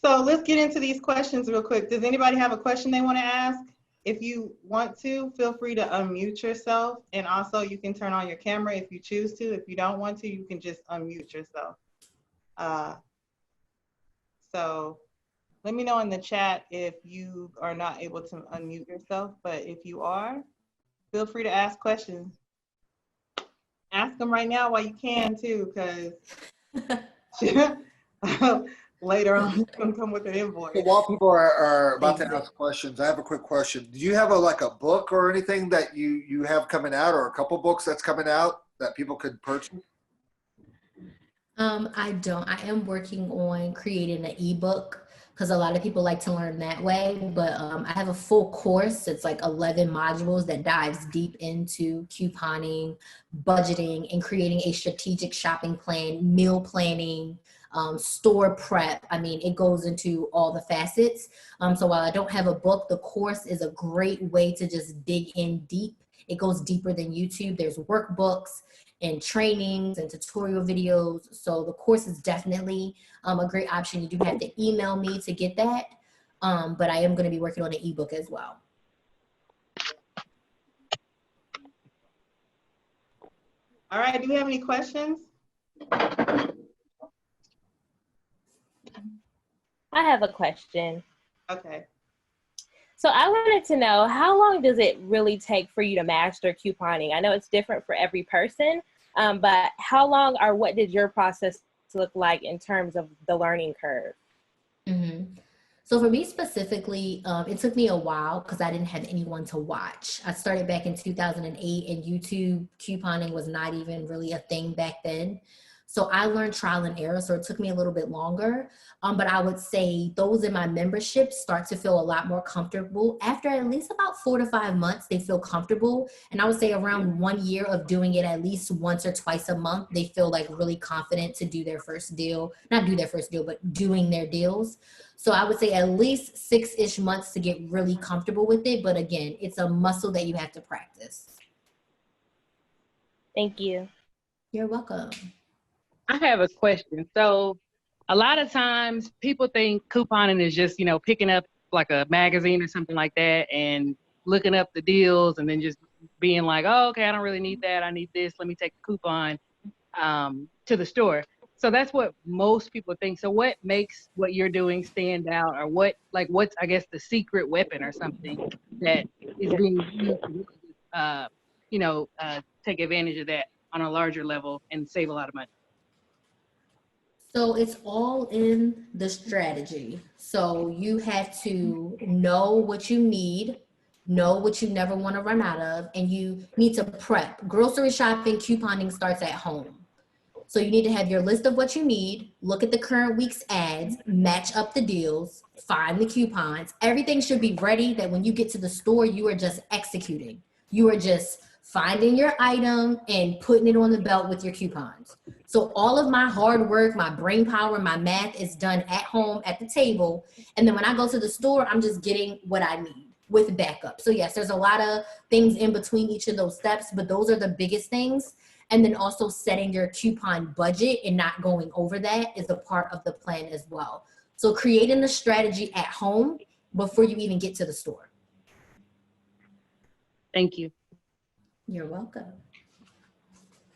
So let's get into these questions real quick. Does anybody have a question they want to ask? If you want to, feel free to unmute yourself. And also you can turn on your camera if you choose to. If you don't want to, you can just unmute yourself. So let me know in the chat if you are not able to unmute yourself. But if you are, feel free to ask questions. Ask them right now while you can too, because later on, it's going to come with an invoice. So while people are about to ask questions, I have a quick question. Do you have a book or anything that you have coming out, or a couple books that's coming out that people could purchase? I don't. I am working on creating an ebook, because a lot of people like to learn that way. But I have a full course. It's like 11 modules that dives deep into couponing, budgeting, and creating a strategic shopping plan, meal planning, store prep. I mean, it goes into all the facets. So while I don't have a book, the course is a great way to just dig in deep. It goes deeper than YouTube. There's workbooks and trainings and tutorial videos. So the course is definitely a great option. You do have to email me to get that. But I am going to be working on an ebook as well. All right. Do we have any questions? I have a question. Okay. So I wanted to know, how long does it really take for you to master couponing? I know it's different for every person, but how long, or what did your process look like in terms of the learning curve? Mm-hmm. So for me specifically, it took me a while because I didn't have anyone to watch. I started back in 2008 and YouTube couponing was not even really a thing back then. So I learned trial and error. So it took me a little bit longer. But I would say those in my membership start to feel a lot more comfortable. After at least about 4 to 5 months, they feel comfortable. And I would say around 1 year of doing it at least once or twice a month, they feel like really confident to do their first deal. Not do their first deal, but doing their deals. So I would say at least 6-ish months to get really comfortable with it. But again, it's a muscle that you have to practice. Thank you. You're welcome. I have a question. So a lot of times people think couponing is just, picking up like a magazine or something like that and looking up the deals and then just being like, oh, okay, I don't really need that. I need this. Let me take a coupon to the store. So that's what most people think. So what makes what you're doing stand out, or what's, I guess, the secret weapon or something that is being used to, take advantage of that on a larger level and save a lot of money? So it's all in the strategy. So you have to know what you need, know what you never want to run out of, and you need to prep. Grocery shopping, couponing starts at home. So you need to have your list of what you need, look at the current week's ads, match up the deals, find the coupons. Everything should be ready that when you get to the store, you are just executing. You are just finding your item and putting it on the belt with your coupons. So all of my hard work, my brain power, my math is done at home at the table. And then when I go to the store, I'm just getting what I need with backup. So yes, there's a lot of things in between each of those steps, but those are the biggest things. And then also setting your coupon budget and not going over that is a part of the plan as well. So creating the strategy at home before you even get to the store. Thank you. You're welcome.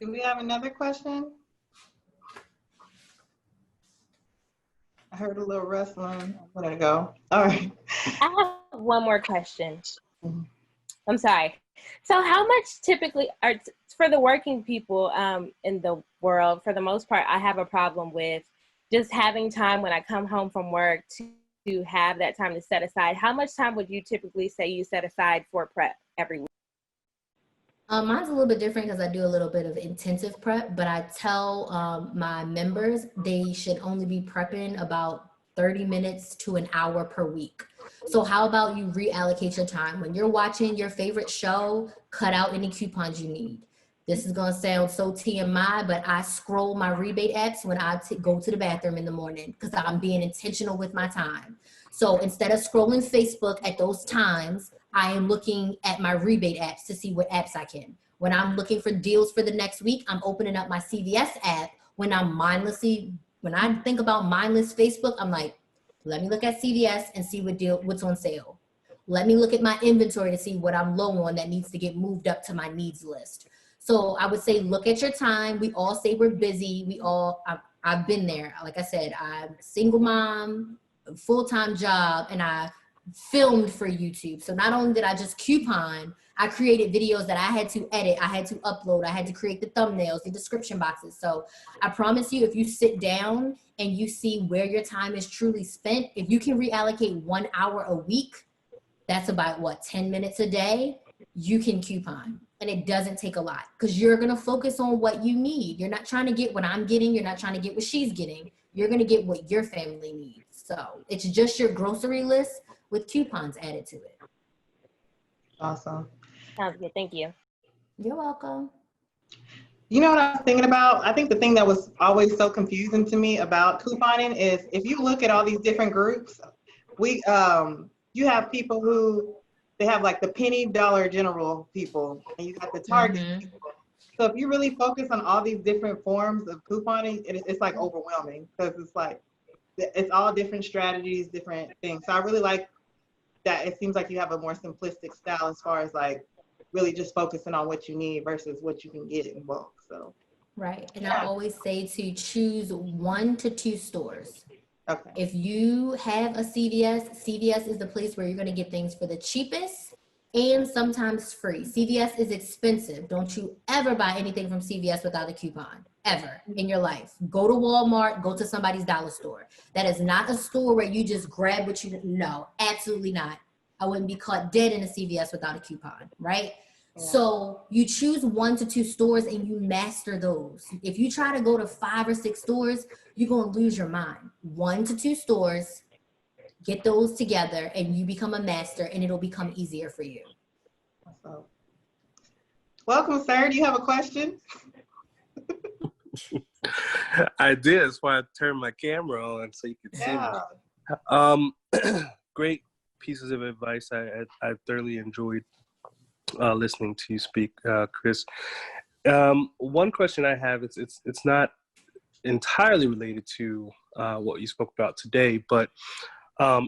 Do we have another question? I heard a little rustling. I'm gonna go. All right. I have one more question. I'm sorry. So how much typically are for the working people in the world, for the most part, I have a problem with just having time when I come home from work to have that time to set aside. How much time would you typically say you set aside for prep every week? Mine's a little bit different because I do a little bit of intensive prep, but I tell my members they should only be prepping about 30 minutes to an hour per week. So how about you reallocate your time? When you're watching your favorite show, cut out any coupons you need. This is going to sound so TMI, but I scroll my rebate apps when I go to the bathroom in the morning because I'm being intentional with my time. So instead of scrolling Facebook at those times, I am looking at my rebate apps to see what apps I can. When I'm looking for deals for the next week, I'm opening up my CVS app. When I think about mindless Facebook, I'm like, let me look at CVS and see what's on sale. Let me look at my inventory to see what I'm low on that needs to get moved up to my needs list. So I would say, look at your time. We all say we're busy. I've been there. Like I said, I'm a single mom, full-time job, and I filmed for YouTube. So not only did I just coupon, I created videos that I had to edit, I had to upload, I had to create the thumbnails, the description boxes. So I promise you, if you sit down and you see where your time is truly spent, if you can reallocate 1 hour a week, that's about 10 minutes a day, you can coupon. And it doesn't take a lot because you're going to focus on what you need. You're not trying to get what I'm getting. You're not trying to get what she's getting. You're going to get what your family needs. So it's just your grocery list with coupons added to it. Awesome. Sounds good. Thank you. You're welcome. You know what I was thinking about? I think the thing that was always so confusing to me about couponing is if you look at all these different groups, you have people who they have like the penny dollar general people, and you got the Target people. So if you really focus on all these different forms of couponing, it's like overwhelming because it's like it's all different strategies, different things. So I really like that. It seems like you have a more simplistic style as far as like really just focusing on what you need versus what you can get in bulk. So right. And I always say to choose 1 to 2 stores. Okay. If you have a CVS is the place where you're going to get things for the cheapest and sometimes free. CVS is expensive. Don't you ever buy anything from CVS without a coupon, ever in your life. Go to Walmart, go to somebody's dollar store. That is not a store where you just grab what you, no, absolutely not. I wouldn't be caught dead in a CVS without a coupon, right? Yeah. So you choose 1 to 2 stores and you master those. If you try to go to 5 or 6 stores, you're going to lose your mind. 1 to 2 stores, get those together and you become a master and it'll become easier for you. Welcome, sir. Do you have a question? I did. That's why I turned my camera on so you could see me. Great pieces of advice. I thoroughly enjoyed listening to you speak, Chris. One question I have, it's not entirely related to what you spoke about today, but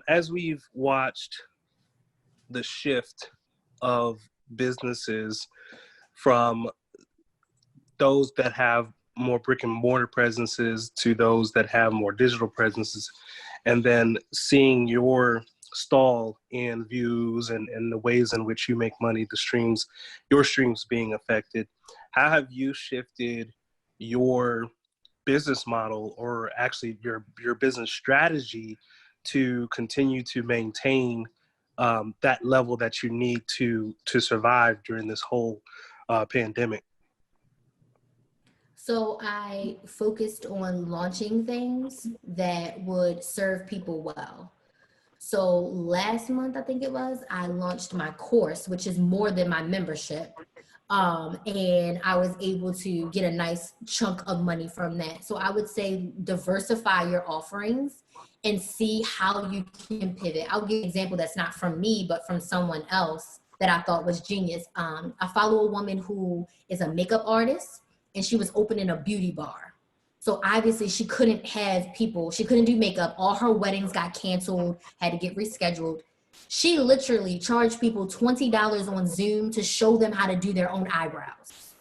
as we've watched the shift of businesses from those that have more brick and mortar presences to those that have more digital presences, and then seeing your stall in views and the ways in which you make money, your streams being affected, how have you shifted your business model, or actually your business strategy, to continue to maintain that level that you need to survive during this whole pandemic? So I focused on launching things that would serve people well. So last month, I think it was, I launched my course, which is more than my membership. And I was able to get a nice chunk of money from that. So I would say diversify your offerings and see how you can pivot. I'll give an example that's not from me, but from someone else that I thought was genius. I follow a woman who is a makeup artist, and she was opening a beauty bar. So obviously she couldn't do makeup. All her weddings got canceled, had to get rescheduled. She literally charged people $20 on Zoom to show them how to do their own eyebrows.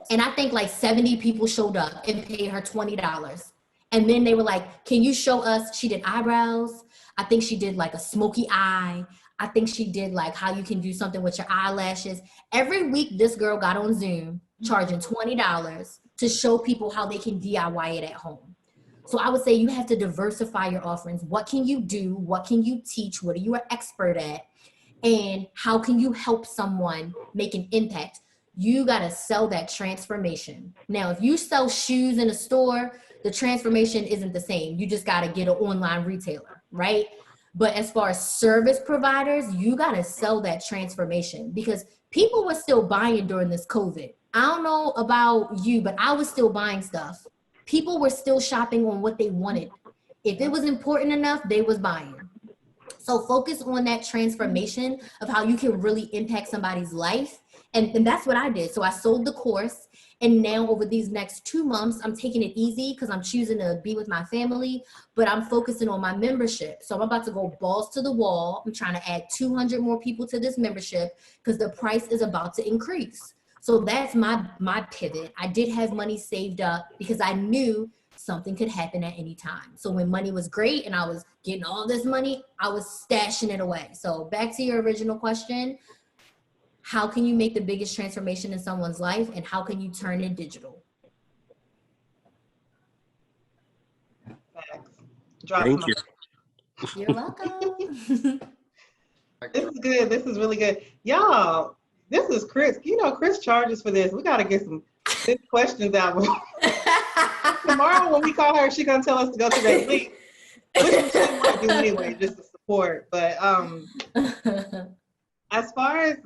And I think like 70 people showed up and paid her $20. And then they were like, can you show us? She did eyebrows. I think she did like a smoky eye. I think she did like how you can do something with your eyelashes. Every week, this girl got on Zoom charging $20 to show people how they can DIY it at home. So I would say you have to diversify your offerings. What can you do? What can you teach? What are you an expert at? And how can you help someone make an impact? You got to sell that transformation. Now, if you sell shoes in a store, the transformation isn't the same. You just got to get an online retailer, right? But as far as service providers, you got to sell that transformation, because people were still buying during this COVID. I don't know about you, but I was still buying stuff. People were still shopping on what they wanted. If it was important enough, they was buying. So focus on that transformation of how you can really impact somebody's life. And that's what I did. So I sold the course. And now over these next 2 months, I'm taking it easy because I'm choosing to be with my family, but I'm focusing on my membership. So I'm about to go balls to the wall. I'm trying to add 200 more people to this membership because the price is about to increase. So that's my pivot. I did have money saved up because I knew something could happen at any time. So when money was great and I was getting all this money, I was stashing it away. So back to your original question, how can you make the biggest transformation in someone's life, and how can you turn it digital? Thank you. You're welcome. This is good. This is really good. Y'all, this is Chris. You know, Chris charges for this. We got to get some good questions out. Tomorrow when we call her, she's going to tell us to go to that link, which she might do anyway, just to support. But as far as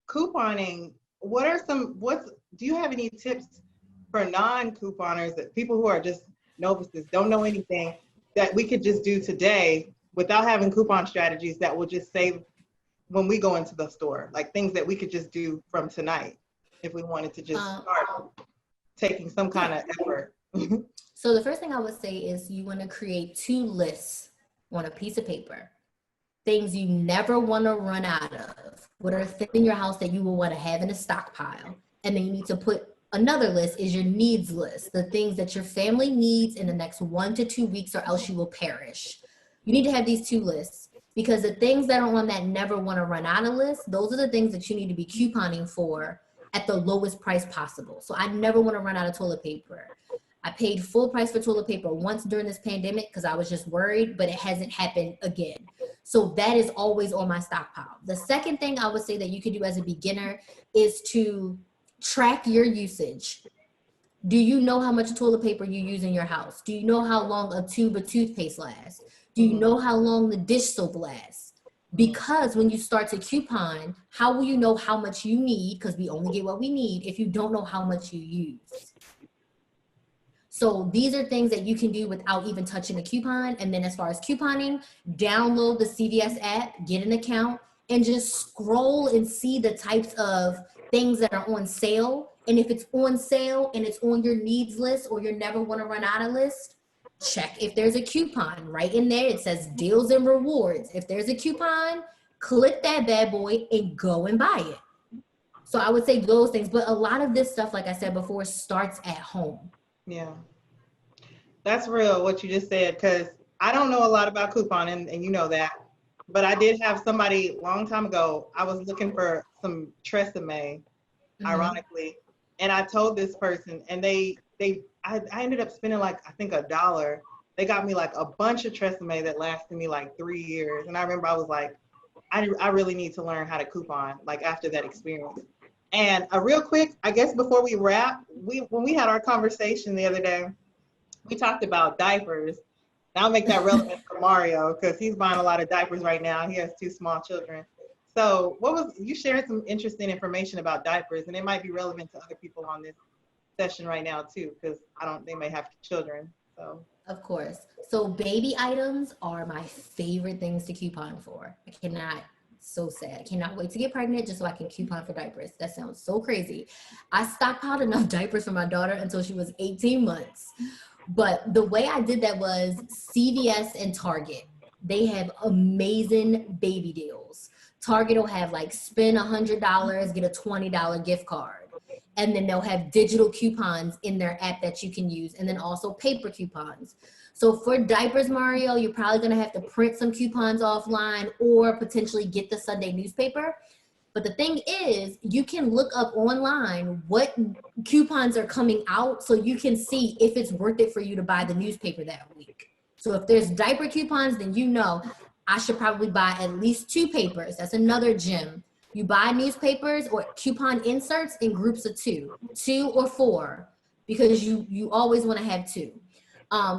couponing, do you have any tips for non-couponers, that people who are just novices, don't know anything, that we could just do today without having coupon strategies that will just save when we go into the store, like things that we could just do from tonight if we wanted to just start taking some kind of effort? So the first thing I would say is you want to create 2 lists on a piece of paper. Things you never want to run out of. What are things in your house that you will want to have in a stockpile? And then you need to put another list, is your needs list. The things that your family needs in the next 1 to 2 weeks, or else you will perish. You need to have these 2 lists. Because the things that are on that never want to run out of list, those are the things that you need to be couponing for at the lowest price possible. So I never want to run out of toilet paper. I paid full price for toilet paper once during this pandemic because I was just worried, but it hasn't happened again. So that is always on my stockpile. The second thing I would say that you could do as a beginner is to track your usage. Do you know how much toilet paper you use in your house? Do you know how long a tube of toothpaste lasts? Do you know how long the dish soap lasts? Because when you start to coupon, how will you know how much you need? Because we only get what we need if you don't know how much you use. So these are things that you can do without even touching a coupon. And then as far as couponing, download the CVS app, get an account, and just scroll and see the types of things that are on sale. And if it's on sale and it's on your needs list or you never want to run out of list, check if there's a coupon. Right in there, it says deals and rewards. If there's a coupon, click that bad boy and go and buy it. So I would say those things. But a lot of this stuff, like I said before, starts at home. Yeah, that's real what you just said, because I don't know a lot about couponing, and you know that. But I did have somebody a long time ago, I was looking for some Tresemme, ironically, and I told this person, and I ended up spending like, I think $1. They got me like a bunch of Tresemme that lasted me like 3 years. And I remember I was like, I really need to learn how to coupon, like after that experience. And real quick, I guess before we wrap, when we had our conversation the other day, we talked about diapers. And I'll make that relevant for Mario because he's buying a lot of diapers right now. He has 2 small children. So you shared some interesting information about diapers, and it might be relevant to other people on this session right now too, because they may have children. So of course. So baby items are my favorite things to coupon for. So sad. I cannot wait to get pregnant just so I can coupon for diapers. That sounds so crazy. I stockpiled enough diapers for my daughter until she was 18 months. But the way I did that was CVS and Target. They have amazing baby deals. Target will have like spend $100, get a $20 gift card. And then they'll have digital coupons in their app that you can use, and then also paper coupons. So for diapers, Mario, you're probably gonna have to print some coupons offline or potentially get the Sunday newspaper. But the thing is, you can look up online what coupons are coming out so you can see if it's worth it for you to buy the newspaper that week. So if there's diaper coupons, then you know I should probably buy at least 2 papers. That's another gem. You buy newspapers or coupon inserts in groups of 2 or 4, because you always want to have 2.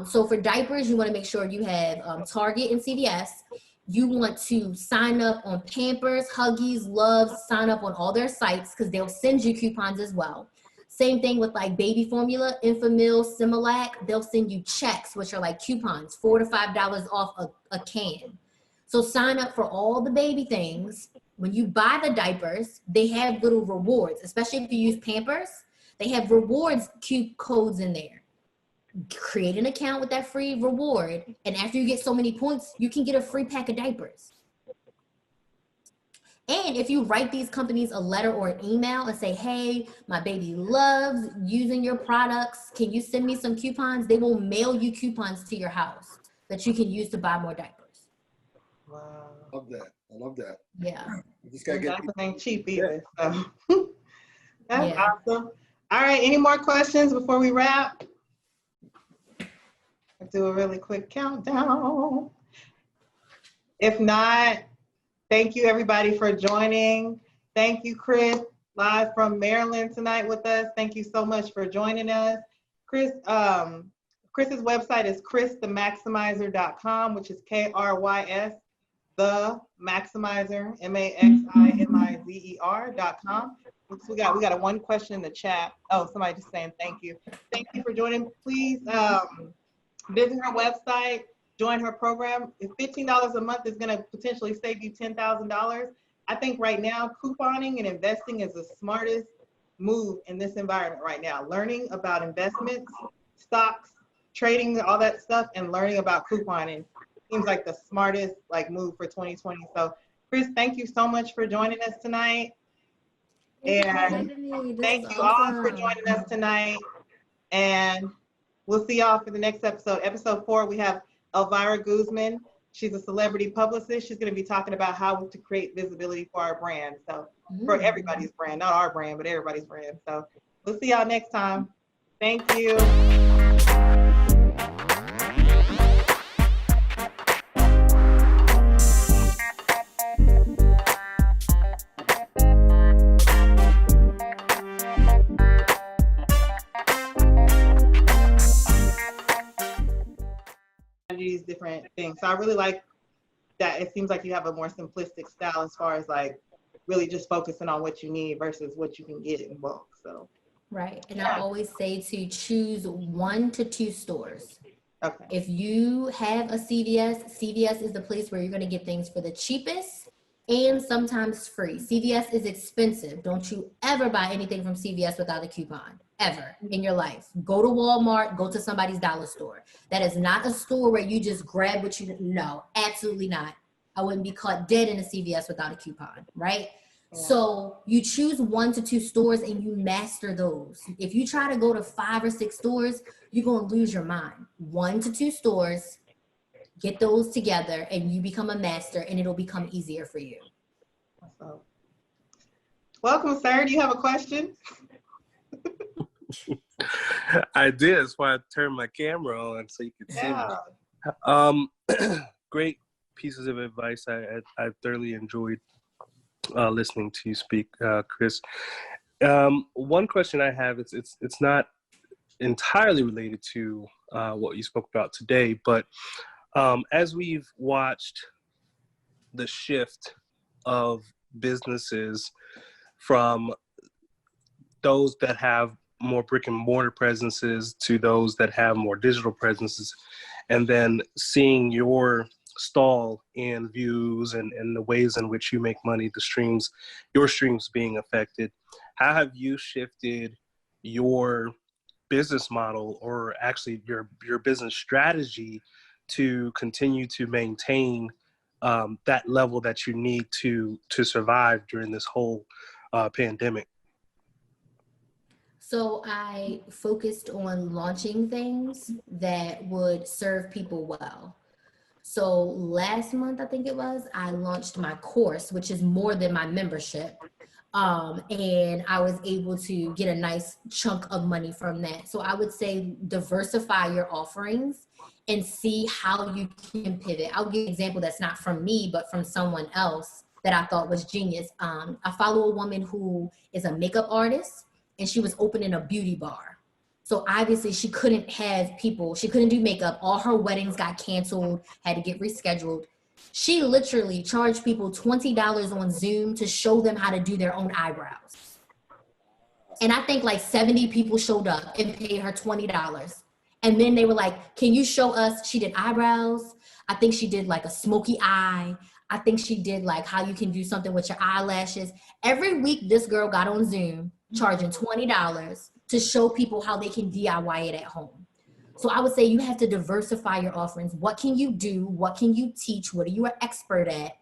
So for diapers, you want to make sure you have Target and CVS. You want to sign up on Pampers, Huggies, Loves, sign up on all their sites because they'll send you coupons as well. Same thing with like baby formula, Enfamil, Similac, they'll send you checks, which are like coupons, $4 to $5 off a can. So sign up for all the baby things. When you buy the diapers, they have little rewards, especially if you use Pampers. They have rewards codes in there. Create an account with that free reward, and after you get so many points, you can get a free pack of diapers. And if you write these companies a letter or an email and say, hey, my baby loves using your products, can you send me some coupons? They will mail you coupons to your house that you can use to buy more diapers. wow, Love that. I love that. Yeah. You just gotta get diapers ain't cheap either. So. That's awesome. All right, any more questions before we wrap? I'll do a really quick countdown. If not, thank you everybody for joining. Thank you, Chris, live from Maryland tonight with us. Thank you so much for joining us. Chris, Chris's website is christhemaximizer.com, which is KRYS, the Maximizer, MAXIMIZER.com. We got a one question in the chat. Oh, somebody just saying thank you. Thank you for joining. Please visit her website, join her program. If $15 a month is going to potentially save you $10,000, I think right now couponing and investing is the smartest move in this environment right now. Learning about investments, stocks, trading, all that stuff, and learning about couponing seems like the smartest move for 2020. So Chris, thank you so much for joining us tonight. And thank you all for joining us tonight. And we'll see y'all for the next episode. Episode 4, we have Elvira Guzman She's a celebrity publicist. She's going to be talking about how to create visibility for our brand. So for everybody's brand, not our brand, but everybody's brand. So we'll see y'all next time. Thank you. These different things. So I really like that. It seems like you have a more simplistic style as far as like really just focusing on what you need versus what you can get in bulk. So right. And I always say to choose 1 to 2 stores. Okay. If you have a CVS is the place where you're going to get things for the cheapest and sometimes free. CVS is expensive. Don't you ever buy anything from CVS without a coupon, ever in your life. Go to Walmart, go to somebody's dollar store. That is not a store where you just grab what you, no, absolutely not. I wouldn't be caught dead in a CVS without a coupon, right? Yeah. So you choose 1 to 2 stores and you master those. If you try to go to 5 or 6 stores, you're going to lose your mind. 1 to 2 stores, get those together and you become a master and it'll become easier for you. So, welcome, sir. Do you have a question? I did. That's why I turned my camera on so you could see me. Great pieces of advice. I thoroughly enjoyed listening to you speak, Chris. One question I have, it's not entirely related to what you spoke about today, but as we've watched the shift of businesses from those that have more brick and mortar presences to those that have more digital presences, and then seeing your stall in views and the ways in which you make money, your streams being affected, how have you shifted your business model, or actually your business strategy, to continue to maintain that level that you need to survive during this whole pandemic? So I focused on launching things that would serve people well. So last month, I think it was, I launched my course, which is more than my membership. And I was able to get a nice chunk of money from that. So I would say diversify your offerings and see how you can pivot. I'll give an example that's not from me, but from someone else that I thought was genius. I follow a woman who is a makeup artist and she was opening a beauty bar. So obviously she couldn't do makeup. All her weddings got canceled, had to get rescheduled. She literally charged people $20 on Zoom to show them how to do their own eyebrows. And I think like 70 people showed up and paid her $20. And then they were like, can you show us? She did eyebrows. I think she did like a smoky eye. I think she did like how you can do something with your eyelashes. Every week, this girl got on Zoom charging $20 to show people how they can DIY it at home. So I would say you have to diversify your offerings. What can you do? What can you teach? What are you an expert at?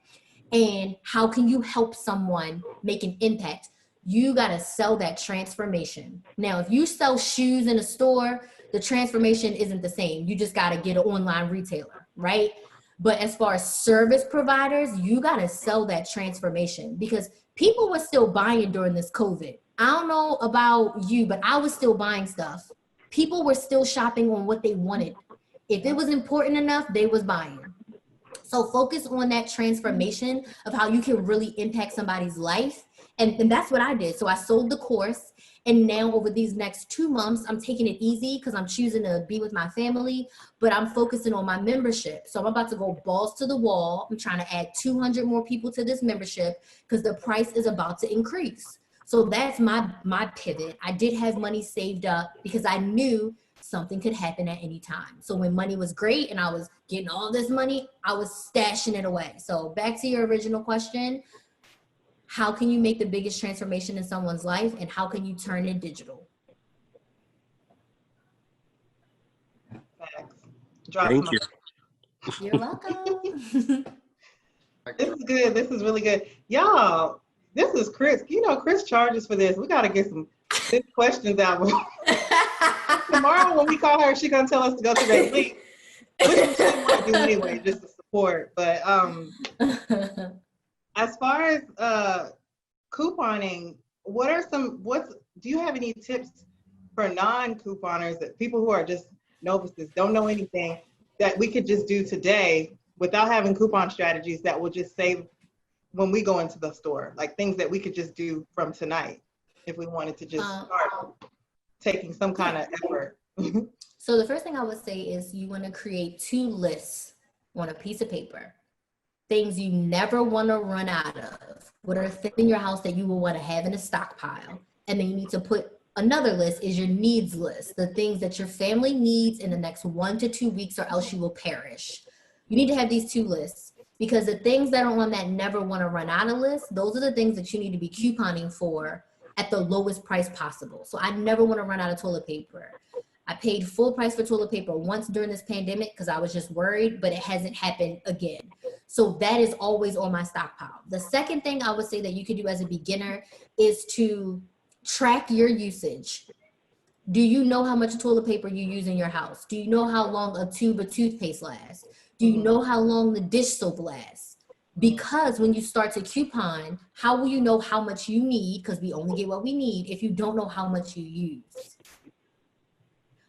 And how can you help someone make an impact? You got to sell that transformation. Now, if you sell shoes in a store, the transformation isn't the same. You just got to get an online retailer, right? But as far as service providers, you got to sell that transformation, because people were still buying during this COVID. I don't know about you, but I was still buying stuff. People were still shopping on what they wanted. If it was important enough, they was buying. So focus on that transformation of how you can really impact somebody's life. And that's what I did. So I sold the course. And now over these next 2 months, I'm taking it easy because I'm choosing to be with my family, but I'm focusing on my membership. So I'm about to go balls to the wall. I'm trying to add 200 more people to this membership because the price is about to increase. So that's my pivot. I did have money saved up because I knew something could happen at any time. So when money was great and I was getting all this money, I was stashing it away. So back to your original question, how can you make the biggest transformation in someone's life, and how can you turn it digital? Thank you. You're welcome. This is good. This is really good. Y'all, this is Chris. You know, Chris charges for this. We got to get some good questions out. Tomorrow when we call her, she's going to tell us to go to that link, which we might do anyway, just to support. But as far as couponing, do you have any tips for non-couponers, that people who are just novices, don't know anything, that we could just do today without having coupon strategies that will just save when we go into the store, like things that we could just do from tonight if we wanted to just start taking some kind of effort? So the first thing I would say is you want to create 2 lists on a piece of paper. Things you never want to run out of. What are things in your house that you will want to have in a stockpile? And then you need to put another list is your needs list, the things that your family needs in the next 1 to 2 weeks, or else you will perish. You need to have these 2 lists, because the things that are on that never want to run out of list, those are the things that you need to be couponing for at the lowest price possible. So I never want to run out of toilet paper. I paid full price for toilet paper once during this pandemic because I was just worried, but it hasn't happened again. So that is always on my stockpile. The second thing I would say that you could do as a beginner is to track your usage. Do you know how much toilet paper you use in your house? Do you know how long a tube of toothpaste lasts? Do you know how long the dish soap lasts? Because when you start to coupon, how will you know how much you need? Because we only get what we need if you don't know how much you use.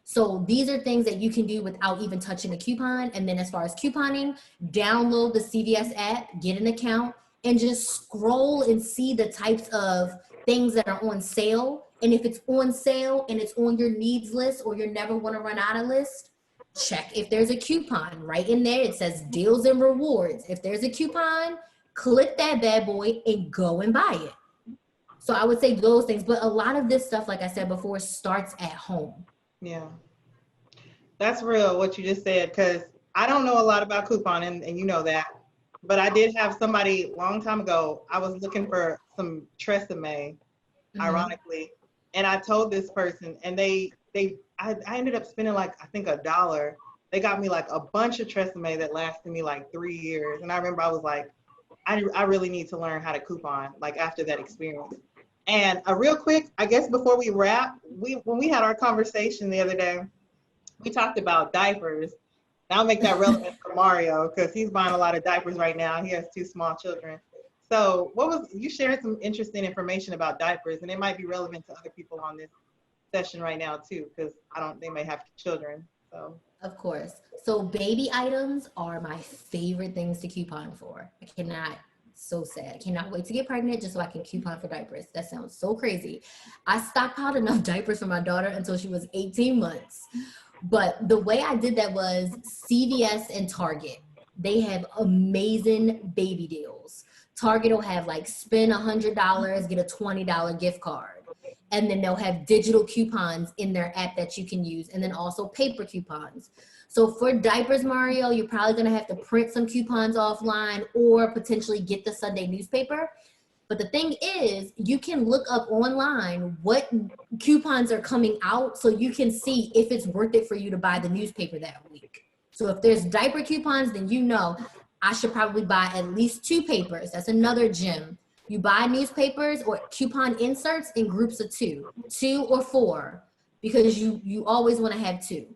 So these are things that you can do without even touching a coupon. And then as far as couponing, download the CVS app, get an account, and just scroll and see the types of things that are on sale. And if it's on sale and it's on your needs list or your never want to run out of list, check if there's a coupon. Right in there, it says deals and rewards. If there's a coupon, click that bad boy and go and buy it. So I would say those things. But a lot of this stuff, like I said before, starts at home. Yeah, that's real what you just said, because I don't know a lot about couponing, and you know that, but I did have somebody a long time ago. I was looking for some Tresemme, ironically, and I told this person, and I ended up spending like, I think $1. They got me like a bunch of Tresemme that lasted me like 3 years, and I remember I was like, I really need to learn how to coupon, like after that experience. And a real quick, I guess before we wrap, when we had our conversation the other day, we talked about diapers. I'll make that relevant for Mario because he's buying a lot of diapers right now. He has 2 small children. So you shared some interesting information about diapers, and it might be relevant to other people on this session right now too, because they may have children. So of course. So baby items are my favorite things to coupon for. So sad. I cannot wait to get pregnant just so I can coupon for diapers. That sounds so crazy. I stockpiled enough diapers for my daughter until she was 18 months. But the way I did that was CVS and Target. They have amazing baby deals. Target will have like spend $100, get a $20 gift card. And then they'll have digital coupons in their app that you can use. And then also paper coupons. So for diapers, Mario, you're probably going to have to print some coupons offline or potentially get the Sunday newspaper. But the thing is, you can look up online what coupons are coming out so you can see if it's worth it for you to buy the newspaper that week. So if there's diaper coupons, then you know I should probably buy at least 2 papers. That's another gem. You buy newspapers or coupon inserts in groups of 2 or 4, because you always want to have 2.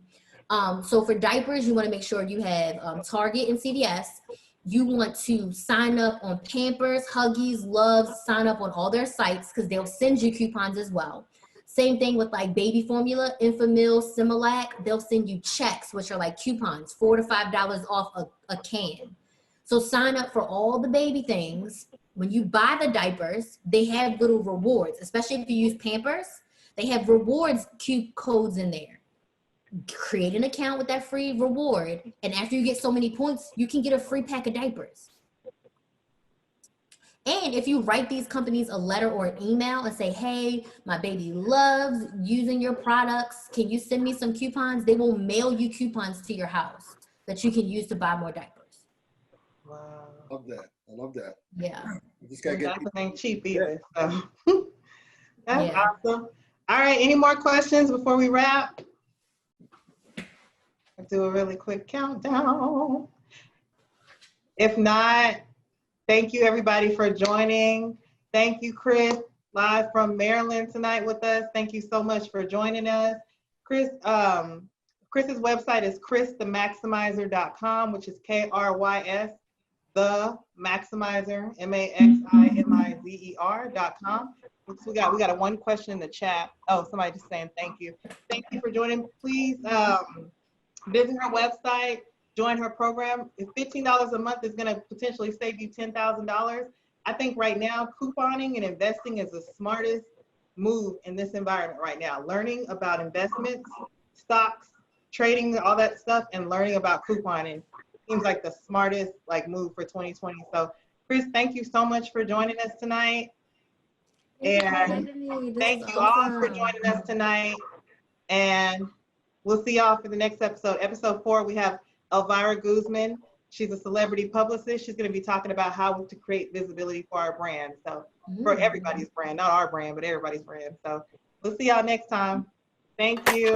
So for diapers, you want to make sure you have Target and CVS. You want to sign up on Pampers, Huggies, Loves, sign up on all their sites because they'll send you coupons as well. Same thing with like baby formula, Infamil, Similac. They'll send you checks, which are like coupons, $4 to $5 off a can. So sign up for all the baby things. When you buy the diapers, they have little rewards, especially if you use Pampers. They have rewards codes in there. Create an account with that free reward, and after you get so many points, you can get a free pack of diapers. And if you write these companies a letter or an email and say, hey, my baby loves using your products, can you send me some coupons? They will mail you coupons to your house that you can use to buy more diapers. wow, Love that. I love that. Yeah. Just gotta get diapers ain't cheap either. So. That's awesome. All right, any more questions before we wrap? I'll do a really quick countdown. If not, thank you everybody for joining. Thank you, Chris, live from Maryland tonight with us. Thank you so much for joining us. Chris Chris's website is christhemaximizer.com, which is KRYS, the Maximizer, MAXIMIZER.com. We got a one question in the chat. Oh, somebody just saying thank you. Thank you for joining. Please visit her website, join her program. If $15 a month is going to potentially save you $10,000, I think right now couponing and investing is the smartest move in this environment right now. Learning about investments, stocks, trading, all that stuff, and learning about couponing seems like the smartest move for 2020. So Chris, thank you so much for joining us tonight. And thank you all for joining us tonight. And we'll see y'all for the next episode. Episode 4, we have Elvira Guzman. She's a celebrity publicist. She's going to be talking about how to create visibility for our brand. So for everybody's brand, not our brand, but everybody's brand. So we'll see y'all next time. Thank you.